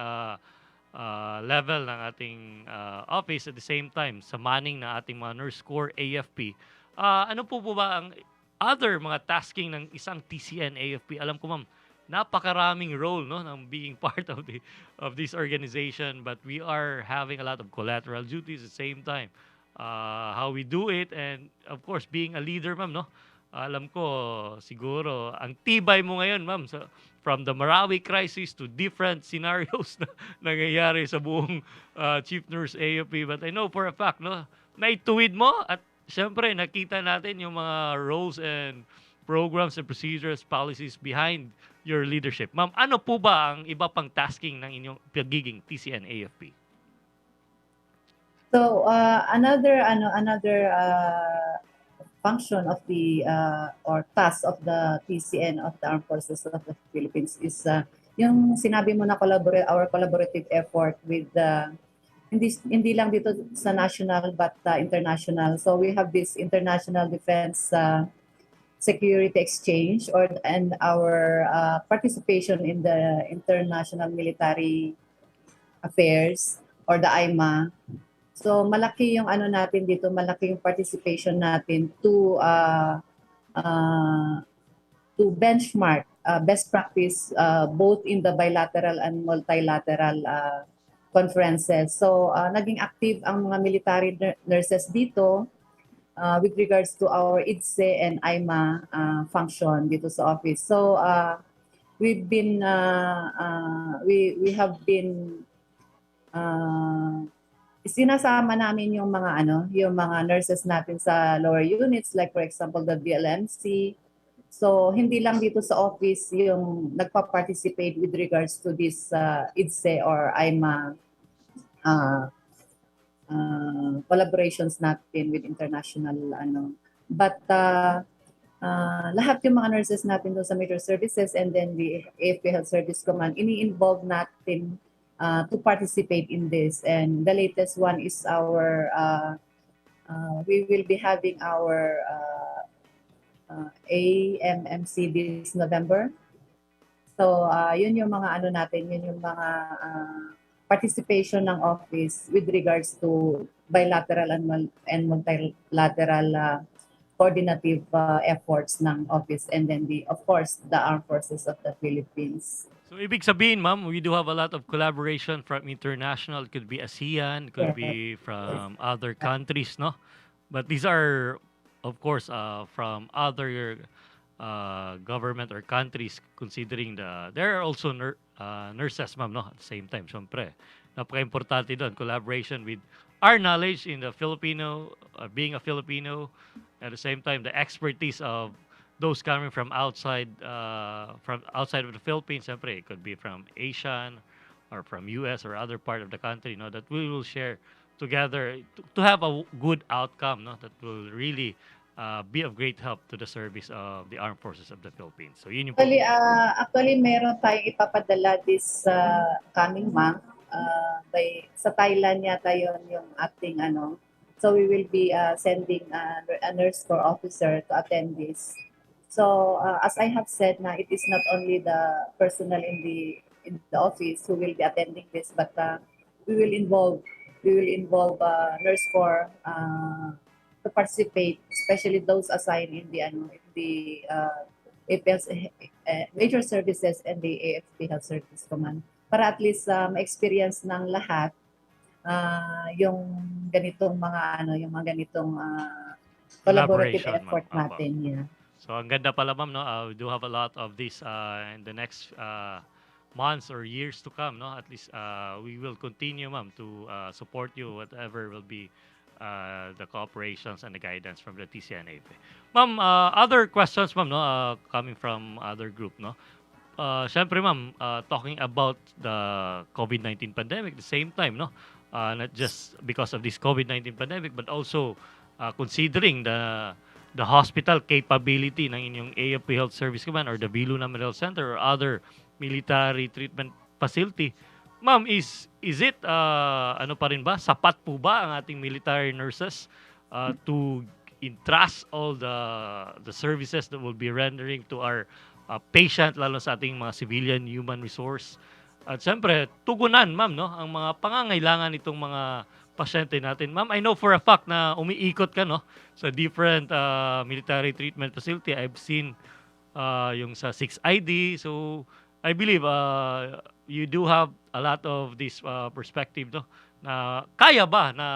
level ng ating office, at the same time sa manning ng ating mga nurse corps AFP, ano po ba ang other mga tasking ng isang TCN AFP? Alam ko, ma'am, napakaraming role, no, ng being part of this organization, but we are having a lot of collateral duties at the same time. How we do it, and of course being a leader, ma'am, no, alam ko siguro ang tibay mo ngayon, ma'am, from the Marawi crisis to different scenarios na nangyayari sa buong Chief Nurse AFP, but I know for a fact, no, naituwid mo at syempre nakita natin yung mga roles and programs and procedures, policies behind your leadership. Ma'am, ano po ba ang iba pang tasking ng inyong pagiging TCN AFP? So another function of the or task of the TCN of the Armed Forces of the Philippines is yung sinabi mo na our collaborative effort with hindi lang dito sa national but international. So we have this international defense security exchange and our participation in the international military affairs or the IMA. So malaki yung natin dito, malaki yung participation natin to benchmark best practice both in the bilateral and multilateral conferences. So naging active ang mga military nurses dito with regards to our IDSE and IMA function dito sa office. So we have been sinasama namin yung mga nurses natin sa lower units, like for example the DLMC. So hindi lang dito sa office yung nagpa-participate with regards to this IDSE or IMA collaborations natin with international but lahat yung mga nurses natin doon sa major services and then the AFP Health Service Command, ini-involve natin to participate in this. And the latest one is our we will be having our AMMC this November. So yun yung mga natin, yun yung mga participation ng office with regards to bilateral and multilateral coordinative efforts ng office, and then of course the Armed Forces of the Philippines. So ibig sabihin, ma'am, we do have a lot of collaboration from international. It could be ASEAN, it could be from other countries, no? But these are, of course, from other government or countries, considering there are also nurses, ma'am, no? At the same time, syempre, napaka-importante doon, collaboration with our knowledge in the Filipino, being a Filipino, at the same time, the expertise of those coming from outside of the Philippines. Siyempre, it could be from Asian or from US or other part of the country, no, that we will share together to have a good outcome, no, that will really be of great help to the service of the Armed Forces of the Philippines. So yun yung actually meron tayong ipapadala this coming month sa Thailand yata yun yung acting so we will be sending a nurse corps officer to attend this. So as I have said, it is not only the personnel in the office who will be attending this, but we will involve nurse corps to participate, especially those assigned in the major services and the AFP Health Service Command, para at least ma-experience ng lahat yung ganitong yung mga ganitong collaborative effort natin. Yeah. So ang ganda pala, ma'am, no? We do have a lot of this in the next months or years to come, no? At least we will continue, ma'am, to support you whatever will be the cooperations and the guidance from the TCNA. Ma'am, other questions, ma'am, no? Coming from other group, no? Syempre, ma'am, talking about the COVID-19 pandemic, at the same time, no? not just because of this COVID-19 pandemic, but also considering the hospital capability ng inyong AFP Health Service Command or the Biluna Medical Center or other military treatment facility. Ma'am, is it ano pa rin ba? Sapat po ba ang ating military nurses to entrust all the services that will be rendering to our patient, lalo sa ating mga civilian human resource? At siyempre, tugunan, ma'am, no, ang mga pangangailangan nitong mga pasyente natin. Ma'am, I know for a fact na umiikot ka, no, sa different military treatment facility. I've seen yung sa 6ID. So, I believe you do have a lot of this perspective, no, na kaya ba na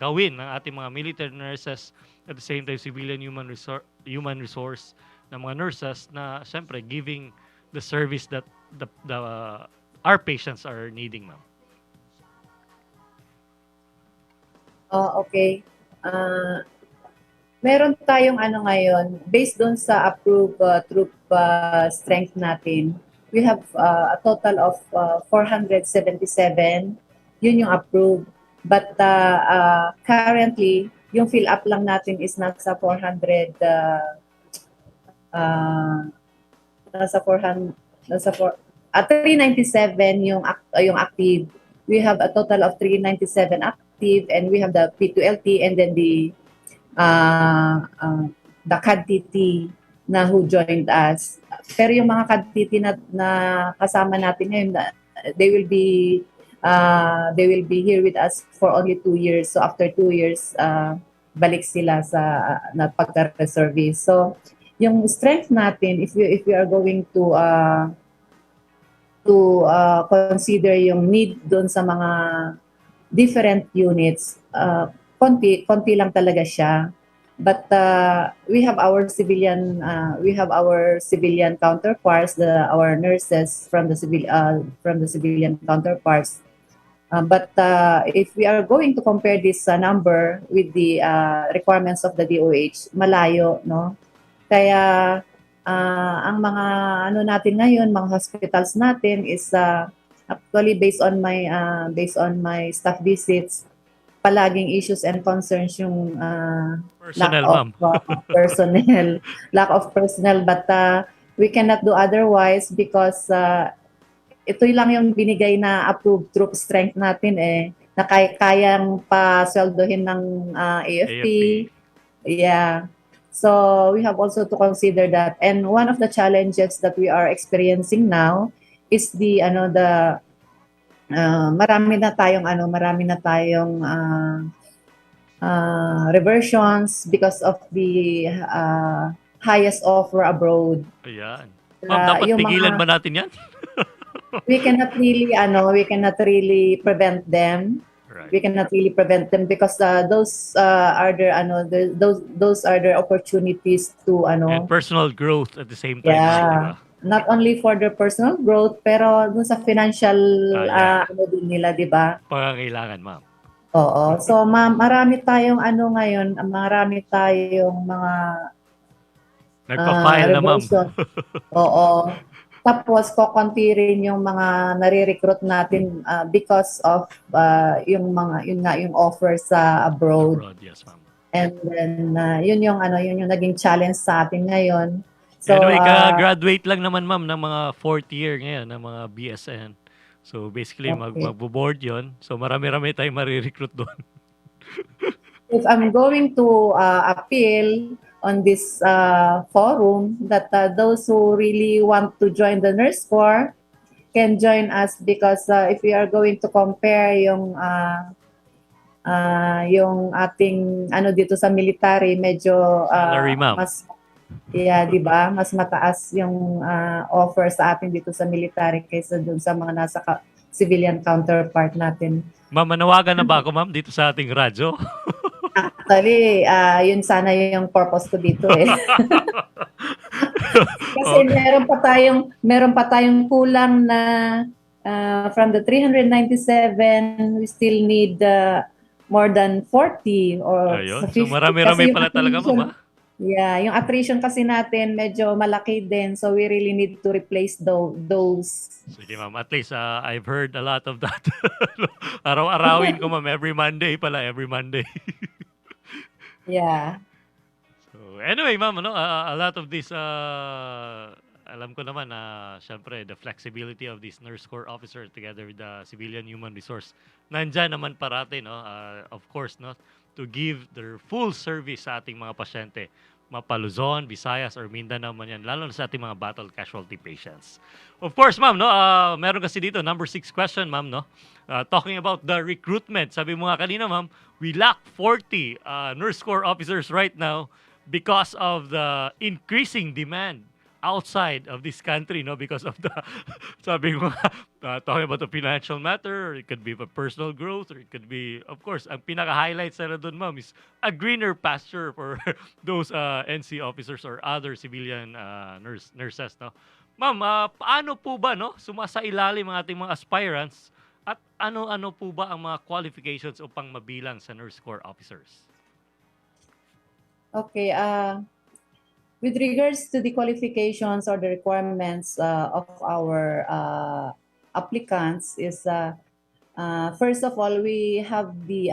gawin ng ating mga military nurses at the same time civilian human resource ng mga nurses na siyempre giving the service that our patients are needing, ma'am. Okay. Meron tayong ano ngayon, based doon sa approved troop strength natin, we have a total of 477. Yun yung approved. But currently, yung fill up lang natin is nasa 400, nasa 397 yung active. We have a total of 397 active, and we have the P2LT and then the CAD-TT na who joined us. Pero yung mga CAD-TT na kasama natin ngayon, they will be here with us for only 2 years. So after 2 years, balik sila sa pagka-reservist. So yung strength natin, if we are going to consider yung need doon sa mga different units, konti lang talaga siya. But we have our civilian counterparts, our nurses from the civilian counterparts. But if we are going to compare this number with the requirements of the DOH, malayo, no? Kaya ang mga ano natin ngayon, mga hospitals natin is actually based on my staff visits, palaging issues and concerns yung personnel, lack of personnel, but we cannot do otherwise because ito lang yung binigay na approved troop strength natin na kayang pasweldohin ng AFP. Yeah. So we have also to consider that. And one of the challenges that we are experiencing now is marami na tayong reversions because of the highest offer abroad. Ayan. Ma'am, dapat pigilan ba natin yan? we cannot really prevent them. Right. We cannot really prevent them because those are their opportunities to and personal growth at the same time. Yeah. Not only for their personal growth, pero dun sa financial din nila, di ba? Pangangailangan, ma'am. Oo. So, ma'am, marami tayong mga nagpa-file na, ma'am. Oo. Tapos, kokonti rin yung mga nare-recruit natin because of yung offer sa abroad. Yes, ma'am. And then, yun yung naging challenge sa atin ngayon. So, anyway, ka-graduate lang naman, ma'am, ng mga 4th year ngayon, ng mga BSN. So, basically, mag-board yun. So, marami-rami tayong marirecruit doon. If I'm going to appeal on this forum that those who really want to join the Nurse Corps can join us because if we are going to compare yung ating dito sa military, medyo di ba? Mas mataas yung offer sa atin dito sa military kaysa dun sa mga nasa civilian counterpart natin. Ma'am, manawagan na ba ako, ma'am, dito sa ating radyo? Actually, yun sana yung purpose ko dito Kasi meron pa tayong kulang na from the 397, we still need more than 40 or ayun. So marami-rami pala talaga, ma'am. Yeah, yung attrition kasi natin medyo malaki din. So we really need to replace those. Sige ma'am, at least I've heard a lot of that. Araw-arawin ko ma'am, every Monday pala, every Monday. Yeah. So anyway ma'am, a lot of this, alam ko naman na syempre the flexibility of this nurse corps officer together with the civilian human resource, nandyan naman parati, no? Of course, no? To give their full service sa ating mga pasyente, mapa Luzon, Visayas, or Mindanao man yan, lalo na sa ating mga battle casualty patients. Of course, ma'am, no? Meron kasi dito, number 6 question, ma'am, no? Talking about the recruitment. Sabi mo nga kanina, ma'am, we lack 40 nurse corps officers right now because of the increasing demand outside of this country, no, because of the sabi ko nga, talking about the financial matter, or it could be a personal growth, or it could be, of course, ang pinaka-highlight sa doon, ma'am, is a greener pasture for those NC officers or other civilian nurses, no. Ma'am, paano po ba, no, sumasailalim ang ating mga aspirants at ano-ano po ba ang mga qualifications upang mabilang sa nurse corps officers? Okay, with regards to the qualifications or the requirements of our applicants is first of all we have the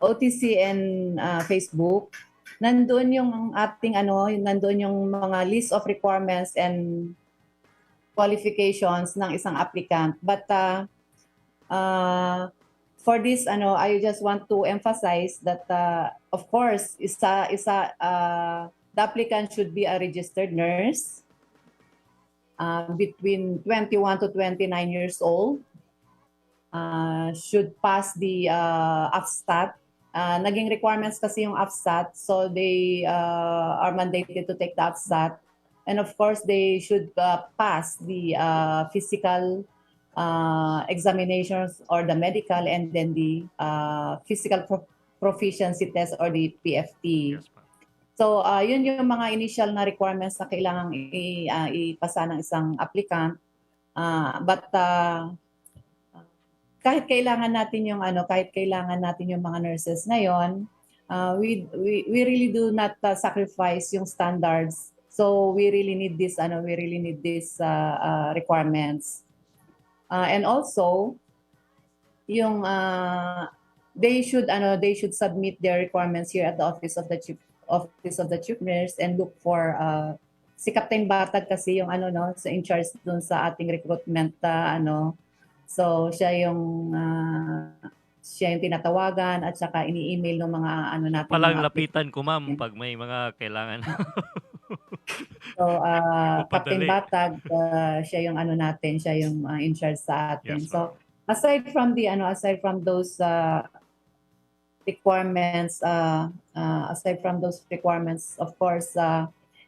OTCN Facebook. Nandoon yung ating nandoon yung mga list of requirements and qualifications ng isang applicant. But for this, I just want to emphasize that, of course, the applicant should be a registered nurse between 21 to 29 years old, should pass the AFSAT. Naging requirements kasi yung AFSAT, so they are mandated to take the AFSAT. And of course, they should pass the physical examinations or the medical, and then the physical proficiency test or the PFT. Yes, ma'am. So yun yung mga initial na requirements na kailangang ipasa ng isang applicant. But kahit kailangan natin yung mga nurses ngayon, we really do not sacrifice yung standards. So we really need this requirements. And also, yung they should submit their requirements here at the office of the chief nurse and look for si Captain Batag kasi yung sa in charge dun sa ating recruitment so siya yung tinatawagan at saka ini-email ng mga natin. Palang lapitan ko ma'am pag may mga kailangan. So, Captain Batag, siya yung siya yung in charge sa atin. Yes, so, aside from those requirements, of course,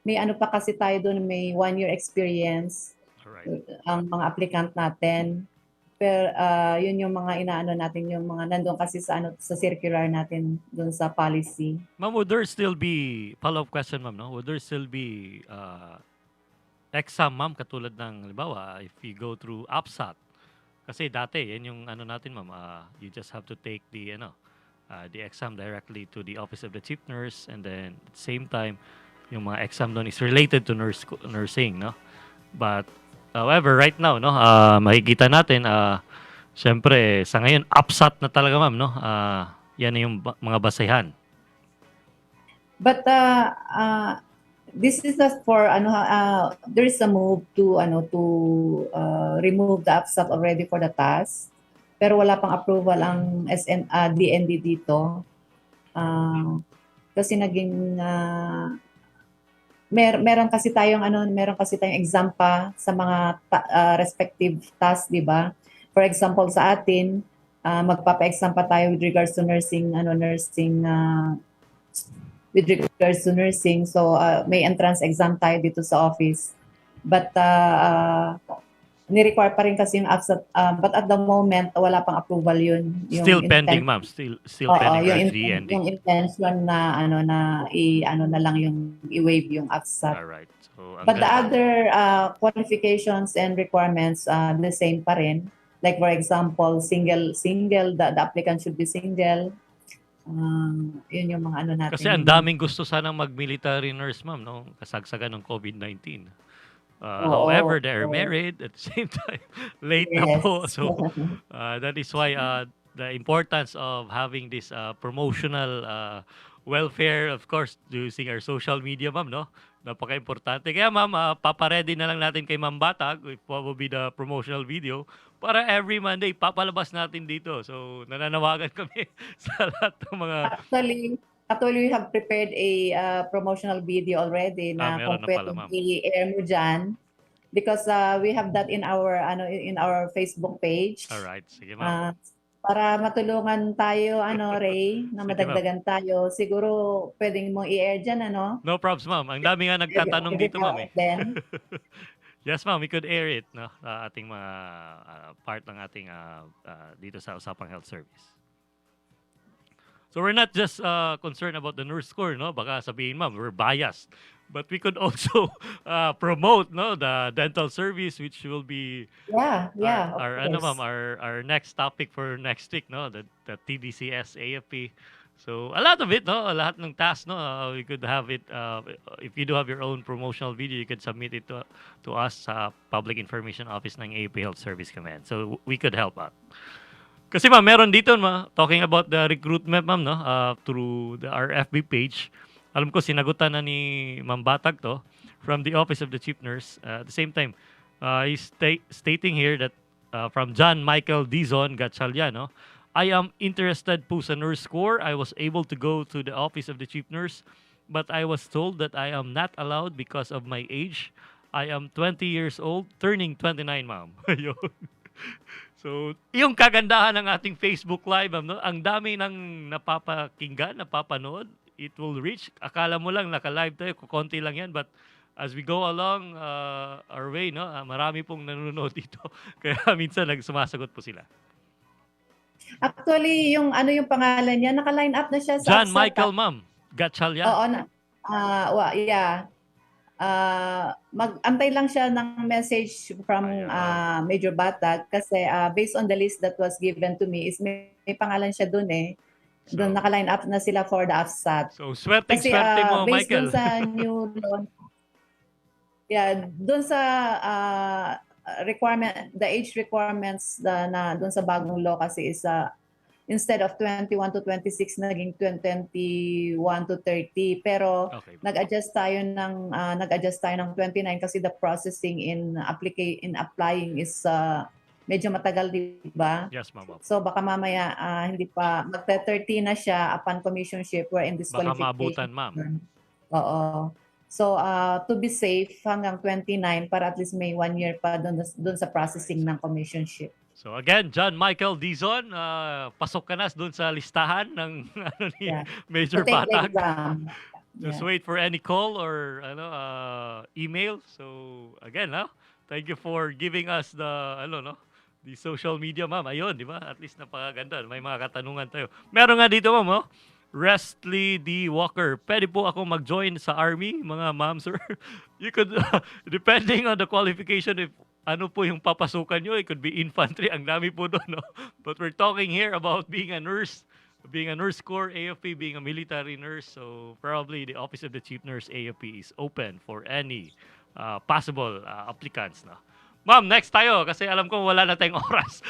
may pa kasi tayo doon, may 1 year experience. Alright. Ang mga applicant natin. Pero yun yung mga natin, yung mga nandun kasi sa circular natin doon sa policy. Ma'am, would there still be, follow-up question ma'am, no? Would there still be exam ma'am, katulad ng, halimbawa, if you go through APSAT? Kasi dati, yan yung natin ma'am, you just have to take the exam directly to the office of the chief nurse, and then at the same time, yung mga exam doon is related to nursing, no? But however, right now, no, makikita natin, syempre, sa ngayon, APSAT na talaga, ma'am, no? Yan na yung mga basehan. But this is just for there is a move to remove the APSAT already for the task. Pero wala pang approval ang DND dito. Kasi naging meron kasi tayong exam pa sa mga respective tasks, di ba? For example, sa atin, magpapa-exam pa tayo with regards to nursing. So may entrance exam tayo dito sa office. But ni-require pa rin kasi yung AFSAT, but at the moment wala pang approval yun. Still pending, ma'am. Still pending yung intention na na lang yung i-waive yung AFSAT. Alright. So, but the other qualifications and requirements the same pa rin. Like for example, single, the applicant should be single. Yun yung mga ano natin. Kasi ang daming gusto sanang mag-military nurse, ma'am, no? Kasagsagan ng COVID-19. However, they're married at the same time. Late na po. So, that is why the importance of having this promotional welfare, of course, using our social media, ma'am, no? Napaka-importante. Kaya, ma'am, papaready na lang natin kay Ma'am Batag if what will be the promotional video para every Monday, papalabas natin dito. So, nananawagan kami sa lahat ng mga... Actually, we have prepared a promotional video already na meron kung na pala, pwedeng ma'am. i-air mo dyan. Because we have that in our Facebook page. Alright, sige, ma'am. Para matulungan tayo, Rhey, na Sige, madagdagan tayo. Siguro pwedeng mong i-air dyan, ano? No problems, ma'am. Ang dami nga nagtatanong dito, ma'am. Then, Yes, ma'am. We could air it, no? Ating mga part ng ating dito sa Usapang Health Service. So we're not just concerned about the nurse score, no? Baka sabihin, ma'am, we're biased. But we could also promote, no, the dental service, which will be our next topic for next week, no, the TDCS AFP. So a lot of it, no, a lahat ng tasks, no, we could have it. If you do have your own promotional video, you could submit it to us sa Public Information Office ng AFP Health Service Command. So we could help out. Kasi ma'am, meron dito, talking about the recruitment, ma'am, no, through our FB page. Alam ko, sinagutan na ni Ma'am Batag to from the Office of the Chief Nurse. At the same time, he's stating here that from John Michael Dizon Gatchaliano, I am interested po sa nurse corps. I was able to go to the Office of the Chief Nurse, but I was told that I am not allowed because of my age. I am 20 years old, turning 29, ma'am. Ayun. So, yung kagandahan ng ating Facebook Live, ma'am, no? Ang dami ng napapakinggan, napapanood. It will reach. Akala mo lang naka-live tayo, kukonti lang yan. But as we go along our way, no, marami pong nanonood dito. Kaya minsan sumasagot po sila. Actually, yung pangalan niya, naka-line up na siya sa... John Michael, ma'am. Gatchalian. Oo, mag-antay lang siya ng message from Major Batag kasi based on the list that was given to me, is may pangalan siya dun eh. Doon naka-line up na sila for the AFSAT. So, swerte mo, based Michael. Dun sa new law, dun sa requirement, the age requirements na dun sa bagong law kasi is instead of 21 to 26, naging 21 to 30. Pero nag-adjust tayo ng 29 kasi the processing in applying is medyo matagal, di ba? Yes, ma'am. So baka mamaya hindi pa magta-30 na siya upon commissionship where in disqualification. Baka maabutan, ma'am. Oo. So to be safe hanggang 29 para at least may 1 year pa doon sa processing ng commissionship. So again, John Michael Dizon, pasok ka na doon sa listahan ng Major Batag. Just wait for any call or email. So again, thank you for giving us the social media, ma'am. Ayun, di ba? At least napakaganda. May mga katanungan tayo. Meron nga dito, ma'am, Restley D. Walker. Pwede po ako mag-join sa Army, mga ma'am, sir. You could, depending on the qualification, if ano po yung papasukan nyo, it could be infantry. Ang dami po doon, no? But we're talking here about being a nurse corps, AFP, being a military nurse. So probably the Office of the Chief Nurse, AFP, is open for any possible applicants, no? Ma'am, next tayo kasi alam ko wala na tayong oras.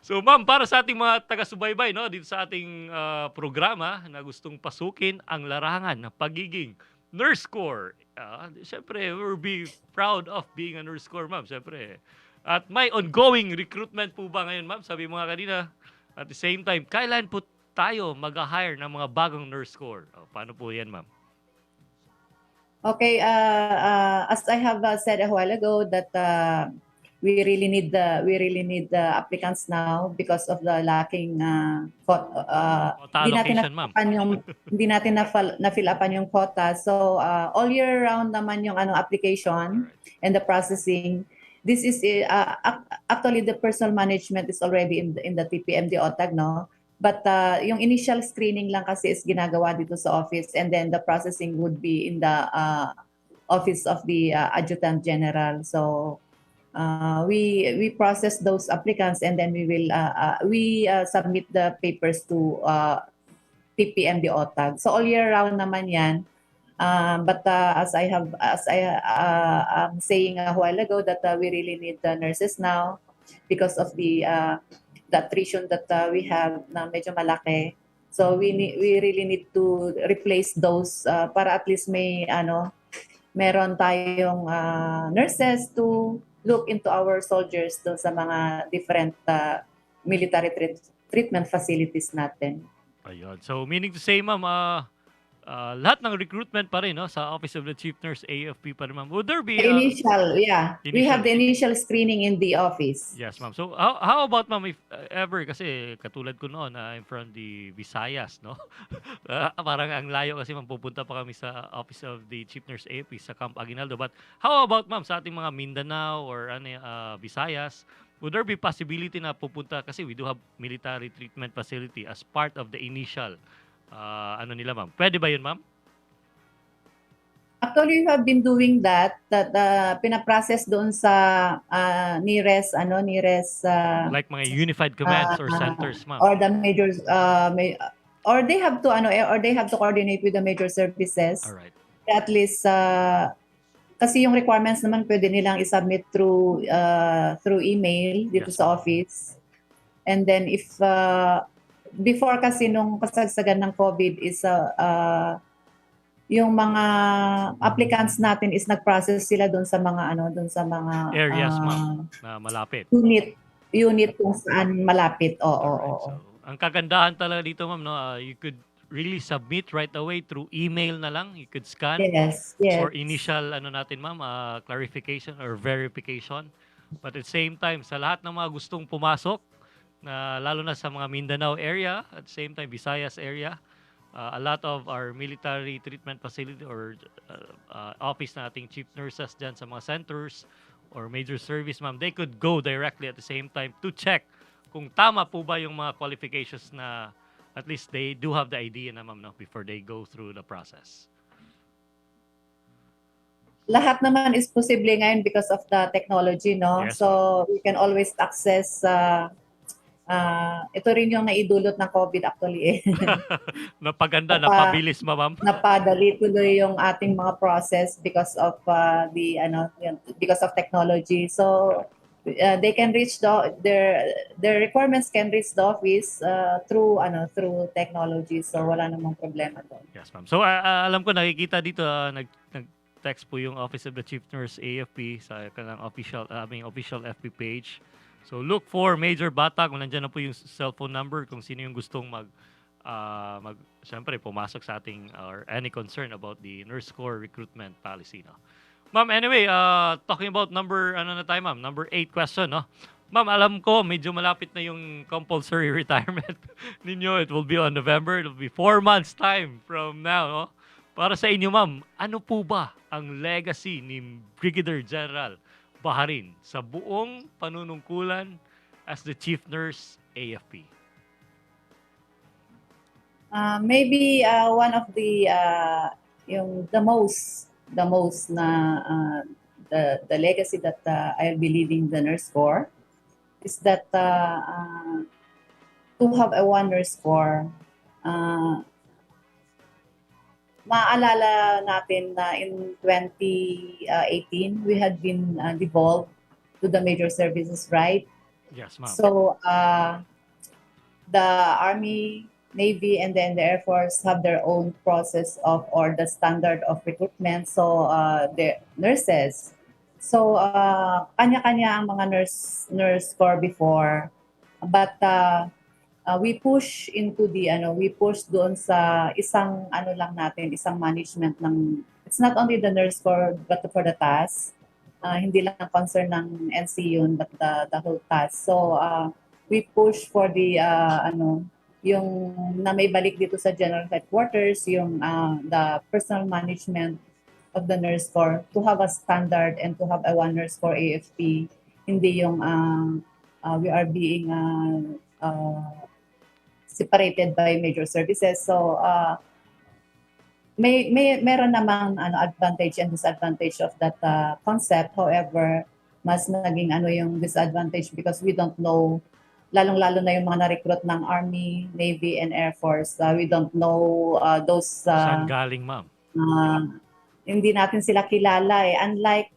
So ma'am, para sa ating mga taga-subaybay, no, dito sa ating programa na gustong pasukin ang larangan ng pagiging nurse corps. Siyempre, we'll be proud of being a nurse corps, ma'am. Siyempre. At may ongoing recruitment po ba ngayon, ma'am? Sabi mo nga kanina, at the same time, kailan po tayo mag-hire ng mga bagong nurse corps? Paano po yan, ma'am? Okay, as I have said a while ago that we really need the applicants now because of the lacking hindi natin na-fill upan yung quota. So all year round naman yung application and the processing. This is actually the personal management is already in the TPMD OTAG, no? But yung initial screening lang kasi is ginagawa dito sa office and then the processing would be in the office of the Adjutant General. So we process those applicants and then we will submit the papers to TPM the OTAG. So all year round naman yan. But as I am saying a while ago that we really need the nurses now because of the attrition that we have na medyo malaki. So we really need to replace those para at least meron tayong nurses to look into our soldiers doon sa mga different military treatment facilities natin. Ayun. So meaning to say, ma'am, lahat ng recruitment pa rin, no, sa Office of the Chief Nurse, AFP pa rin, ma'am. Would there be... We have the initial screening in the office. Yes, ma'am. So how about, ma'am, if ever, kasi katulad ko noon, I'm from the Visayas, no? Parang ang layo kasi, ma'am, pupunta pa kami sa Office of the Chief Nurse AFP sa Camp Aguinaldo. But how about, ma'am, sa ating mga Mindanao or Visayas, would there be possibility na pupunta, kasi we do have military treatment facility as part of the initial nila, ma'am? Pwede ba yun, ma'am? Actually, we have been doing that pinaprocess doon sa nearest like mga unified commands or centers, ma'am. Or the majors or they have to coordinate with the major services. All right. At least kasi yung requirements naman pwede nilang i-submit through email dito sa office. And then if before kasi nung kasagsagan ng COVID is yung mga applicants natin is nag-process sila doon sa mga areas, ma'am, na malapit. Unit kung saan malapit. Oo. So, ang kagandahan talaga dito, ma'am, no, you could really submit right away through email na lang. You could scan for initial natin, ma'am, clarification or verification. But at the same time, sa lahat ng mga gustong pumasok, na lalo na sa mga Mindanao area, at the same time Visayas area, a lot of our military treatment facility or office na ating chief nurses dyan sa mga centers or major service, ma'am, they could go directly at the same time to check kung tama po ba yung mga qualifications na at least they do have the idea na, ma'am, no, before they go through the process. Lahat naman is posible ngayon because of the technology, no? Yes, so we can always access ito rin yung naidulot ng COVID actually. Napaganda, napabilis, ma'am. Napadali tuloy yung ating mga process because of because of technology. So they can reach their requirements can reach the office through technology. So wala namang problema doon. Yes, ma'am. So alam ko nakikita dito nag-text po yung Office of the Chief Nurse AFP sa kanilang official FB page. So look for Major Bata kung nandiyan na po yung cellphone number kung sino yung gustong siyempre pumasok sa ating or any concern about the Nurse Corps Recruitment Policy, no. Ma'am, anyway, talking about number 8 question, no. Ma'am, alam ko medyo malapit na yung compulsory retirement ninyo. It will be on November. It will be 4 months time from now, no. Para sa inyo, ma'am, ano po ba ang legacy ni Brigadier General Baharin sa buong panunungkulan as the Chief Nurse AFP? Maybe one of the the most na the legacy that I'll be leaving the Nurse Corps is that to have a one Nurse Corps. Maalala natin na in 2018, we had been devolved to the major services, right? Yes, ma'am. So the Army, Navy, and then the Air Force have their own process or the standard of recruitment. So the nurses. So kanya-kanya ang mga nurse corps before. But we push doon sa isang isang management ng, it's not only the nurse corps but for the task. Hindi lang concern ng NC yun but the whole task. So we push for the yung na may balik dito sa General Headquarters, yung the personal management of the nurse corps to have a standard and to have a one nurse corps AFP. Hindi yung we are being separated by major services. So meron namang advantage and disadvantage of that concept. However, mas naging yung disadvantage because we don't know lalong-lalo na yung mga na-recruit ng Army, Navy, and Air Force. We don't know those Saan galing, ma'am? hindi natin sila kilala eh. Unlike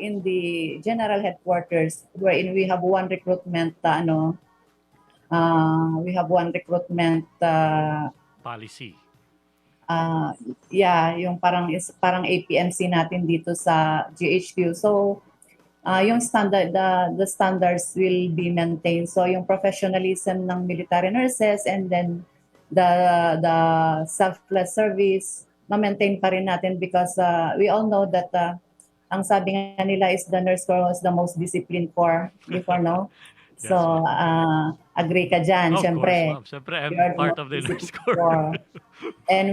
in the general headquarters wherein we have one recruitment Policy. Yung parang APMC natin dito sa GHQ. So yung the standards will be maintained. So yung professionalism ng military nurses and then the selfless service, ma-maintain pa rin natin because we all know that ang sabi nga nila is the nurse corps was the most disciplined corps before, no? Yes, So agree ka dyan, Of syempre. course, ma'am. Siyempre, I'm We are part the of the most nurse disciplined corps. and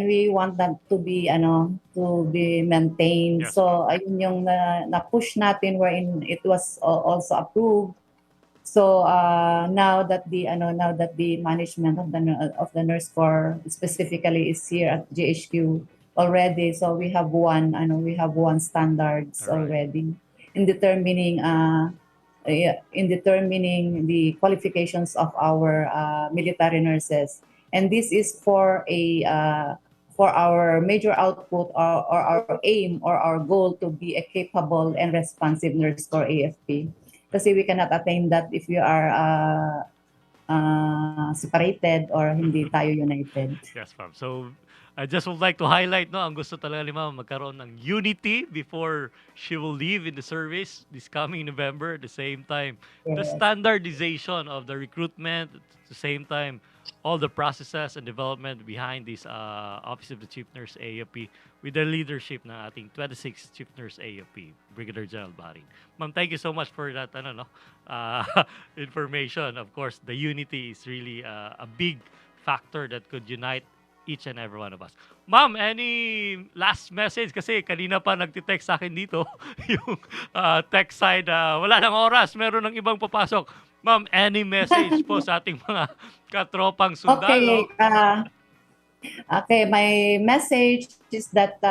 we want them to be maintained. Yes. So ayun yung na-push natin wherein it was also approved. So now that the management of the nurse corps specifically is here at GHQ already, so we have one standards already in determining the qualifications of our military nurses. And this is for our major output or our aim or our goal to be a capable and responsive nurse corps AFP. Kasi we cannot attain that if we are separated or hindi tayo united. Yes, ma'am. So, I just would like to highlight, no, ang gusto talaga ni ma'am magkaroon ng unity before she will leave in the service this coming November. At the same time, the Yes. standardization of the recruitment, at the same time, all the processes and development behind this Office of the Chief Nurse AFP with the leadership ng ating 26th Chief Nurse AFP, Brigadier General Baring. Ma'am, thank you so much for that information. Of course, the unity is really a big factor that could unite each and every one of us. Ma'am, any last message? Kasi kanina pa nagtitext sa akin dito, yung text side, wala nang oras, meron ng ibang papasok. Ma'am, any message po sa ating mga katropang sundalo? Okay, my message is that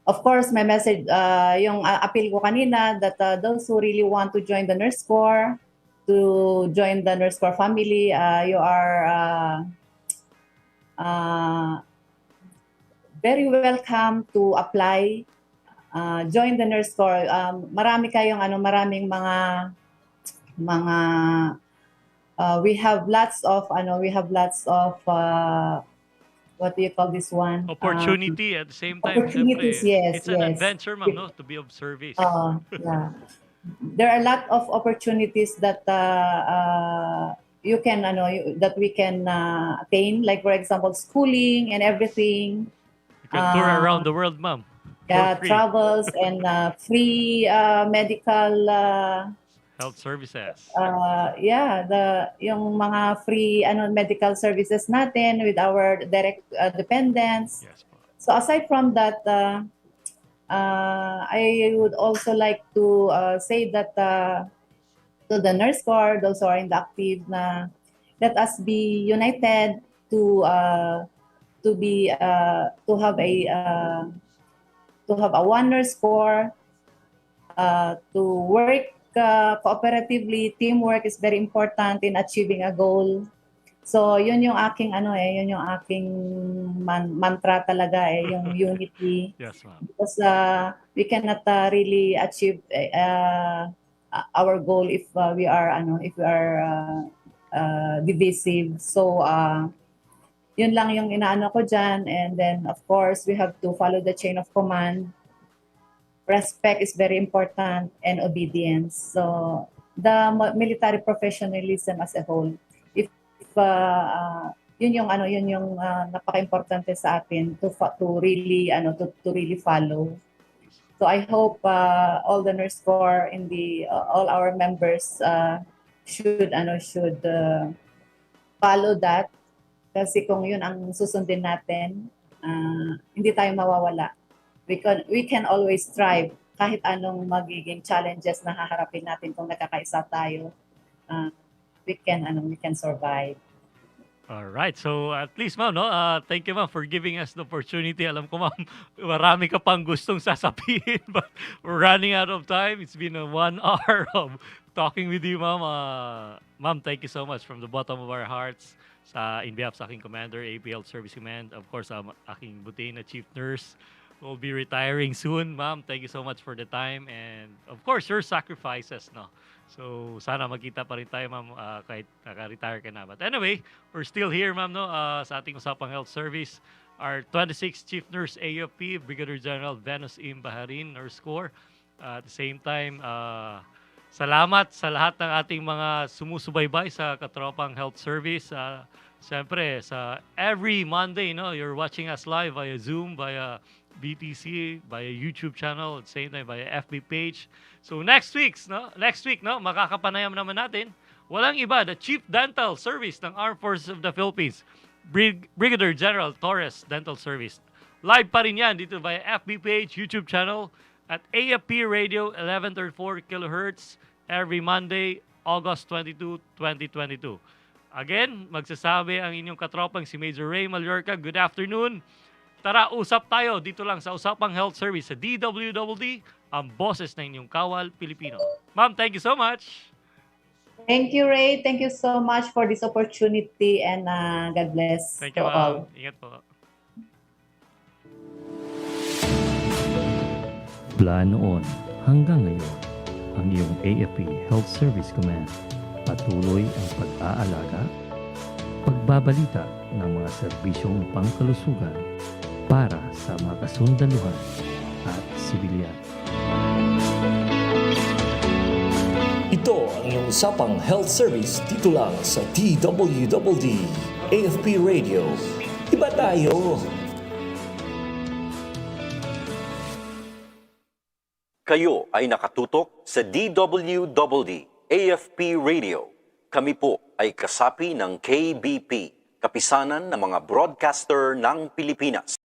of course, my message, yung appeal ko kanina that those who really want to join the nurse corps, to join the nurse corps family, you are very welcome to apply. Join the nurse corps. Marami kayong maraming we have lots of what do you call this one? Opportunity at the same time. Opportunities, syempre, yes, it's an yes. adventure, ma'am, no, to be of service. Yeah. There are a lot of opportunities that we can attain, like for example schooling and everything. You can tour around the world, ma'am. Travels and free medical health services. Yung mga free medical services natin with our direct dependents. Yes, po. So aside from that, I would also like to say that to the nurse corps, those who are in the active, let us be united to have a one nurse corps, to work cooperatively. Teamwork is very important in achieving a goal. So yun yung aking mantra talaga yung unity. Yes, ma'am. Because we cannot really achieve our goal if we are divisive. So yun lang yung inaano ko dyan. And then of course we have to follow the chain of command. Respect is very important, and obedience. So the military professionalism as a whole, yun yung napaka-importante sa atin to really follow. So I hope all the nurse corps in all our members should follow that, kasi kung yun ang susundin natin, hindi tayo mawawala. We can always thrive kahit anong magiging challenges na haharapin natin kung nagkakaisa tayo. We can survive. Alright, so at least ma'am, no, thank you ma'am for giving us the opportunity. Alam ko ma'am, marami ka pang gustong sasabihin but we're running out of time. It's been a 1 hour of talking with you ma'am. Ma'am, thank you so much from the bottom of our hearts in behalf sa aking commander, APL Service Command. Of course, aking buti na chief nurse will be retiring soon. Ma'am, thank you so much for the time and of course, your sacrifices, no? So, sana magkita pa rin tayo, ma'am, kahit naka-retire ka na. But anyway, we're still here, ma'am, no, sa ating Usapang Health Service. Our 26th Chief Nurse AFP, Brigadier General Venus M. Baharin, Nurse Corps. At the same time, salamat sa lahat ng ating mga sumusubaybay sa Katropang Health Service. Siyempre, sa every Monday, no, you're watching us live via Zoom, via BTC, via YouTube channel, at the same time via FB page. So next week, no, makakapanayam naman natin, walang iba, the Chief Dental Service ng Armed Forces of the Philippines, Brigadier General Torres Dental Service. Live pa rin yan dito via FB page, YouTube channel, at AFP Radio 1134 kHz every Monday, August 22, 2022. Again, magsasabi ang inyong katropang si Major Rhey Mallorca. Good afternoon. Tara, usap tayo dito lang sa Usapang Health Service sa DWDD, ang boses na inyong kawal Pilipino. Ma'am, thank you so much. Thank you, Rhey. Thank you so much for this opportunity and God bless Thank you, to all. Ingat po. Mula noon hanggang ngayon, ang iyong AFP Health Service Command patuloy ang pag-aalaga, pagbabalita ng mga serbisyong pangkalusugan para sa mga kasundaluhan at sibilyan. Ito ang iyong Usapang Health Service dito lang sa DWDD AFP Radio. Iba tayo! Kayo ay nakatutok sa DWDD AFP Radio. Kami po ay kasapi ng KBP, Kapisanan ng mga Broadcaster ng Pilipinas.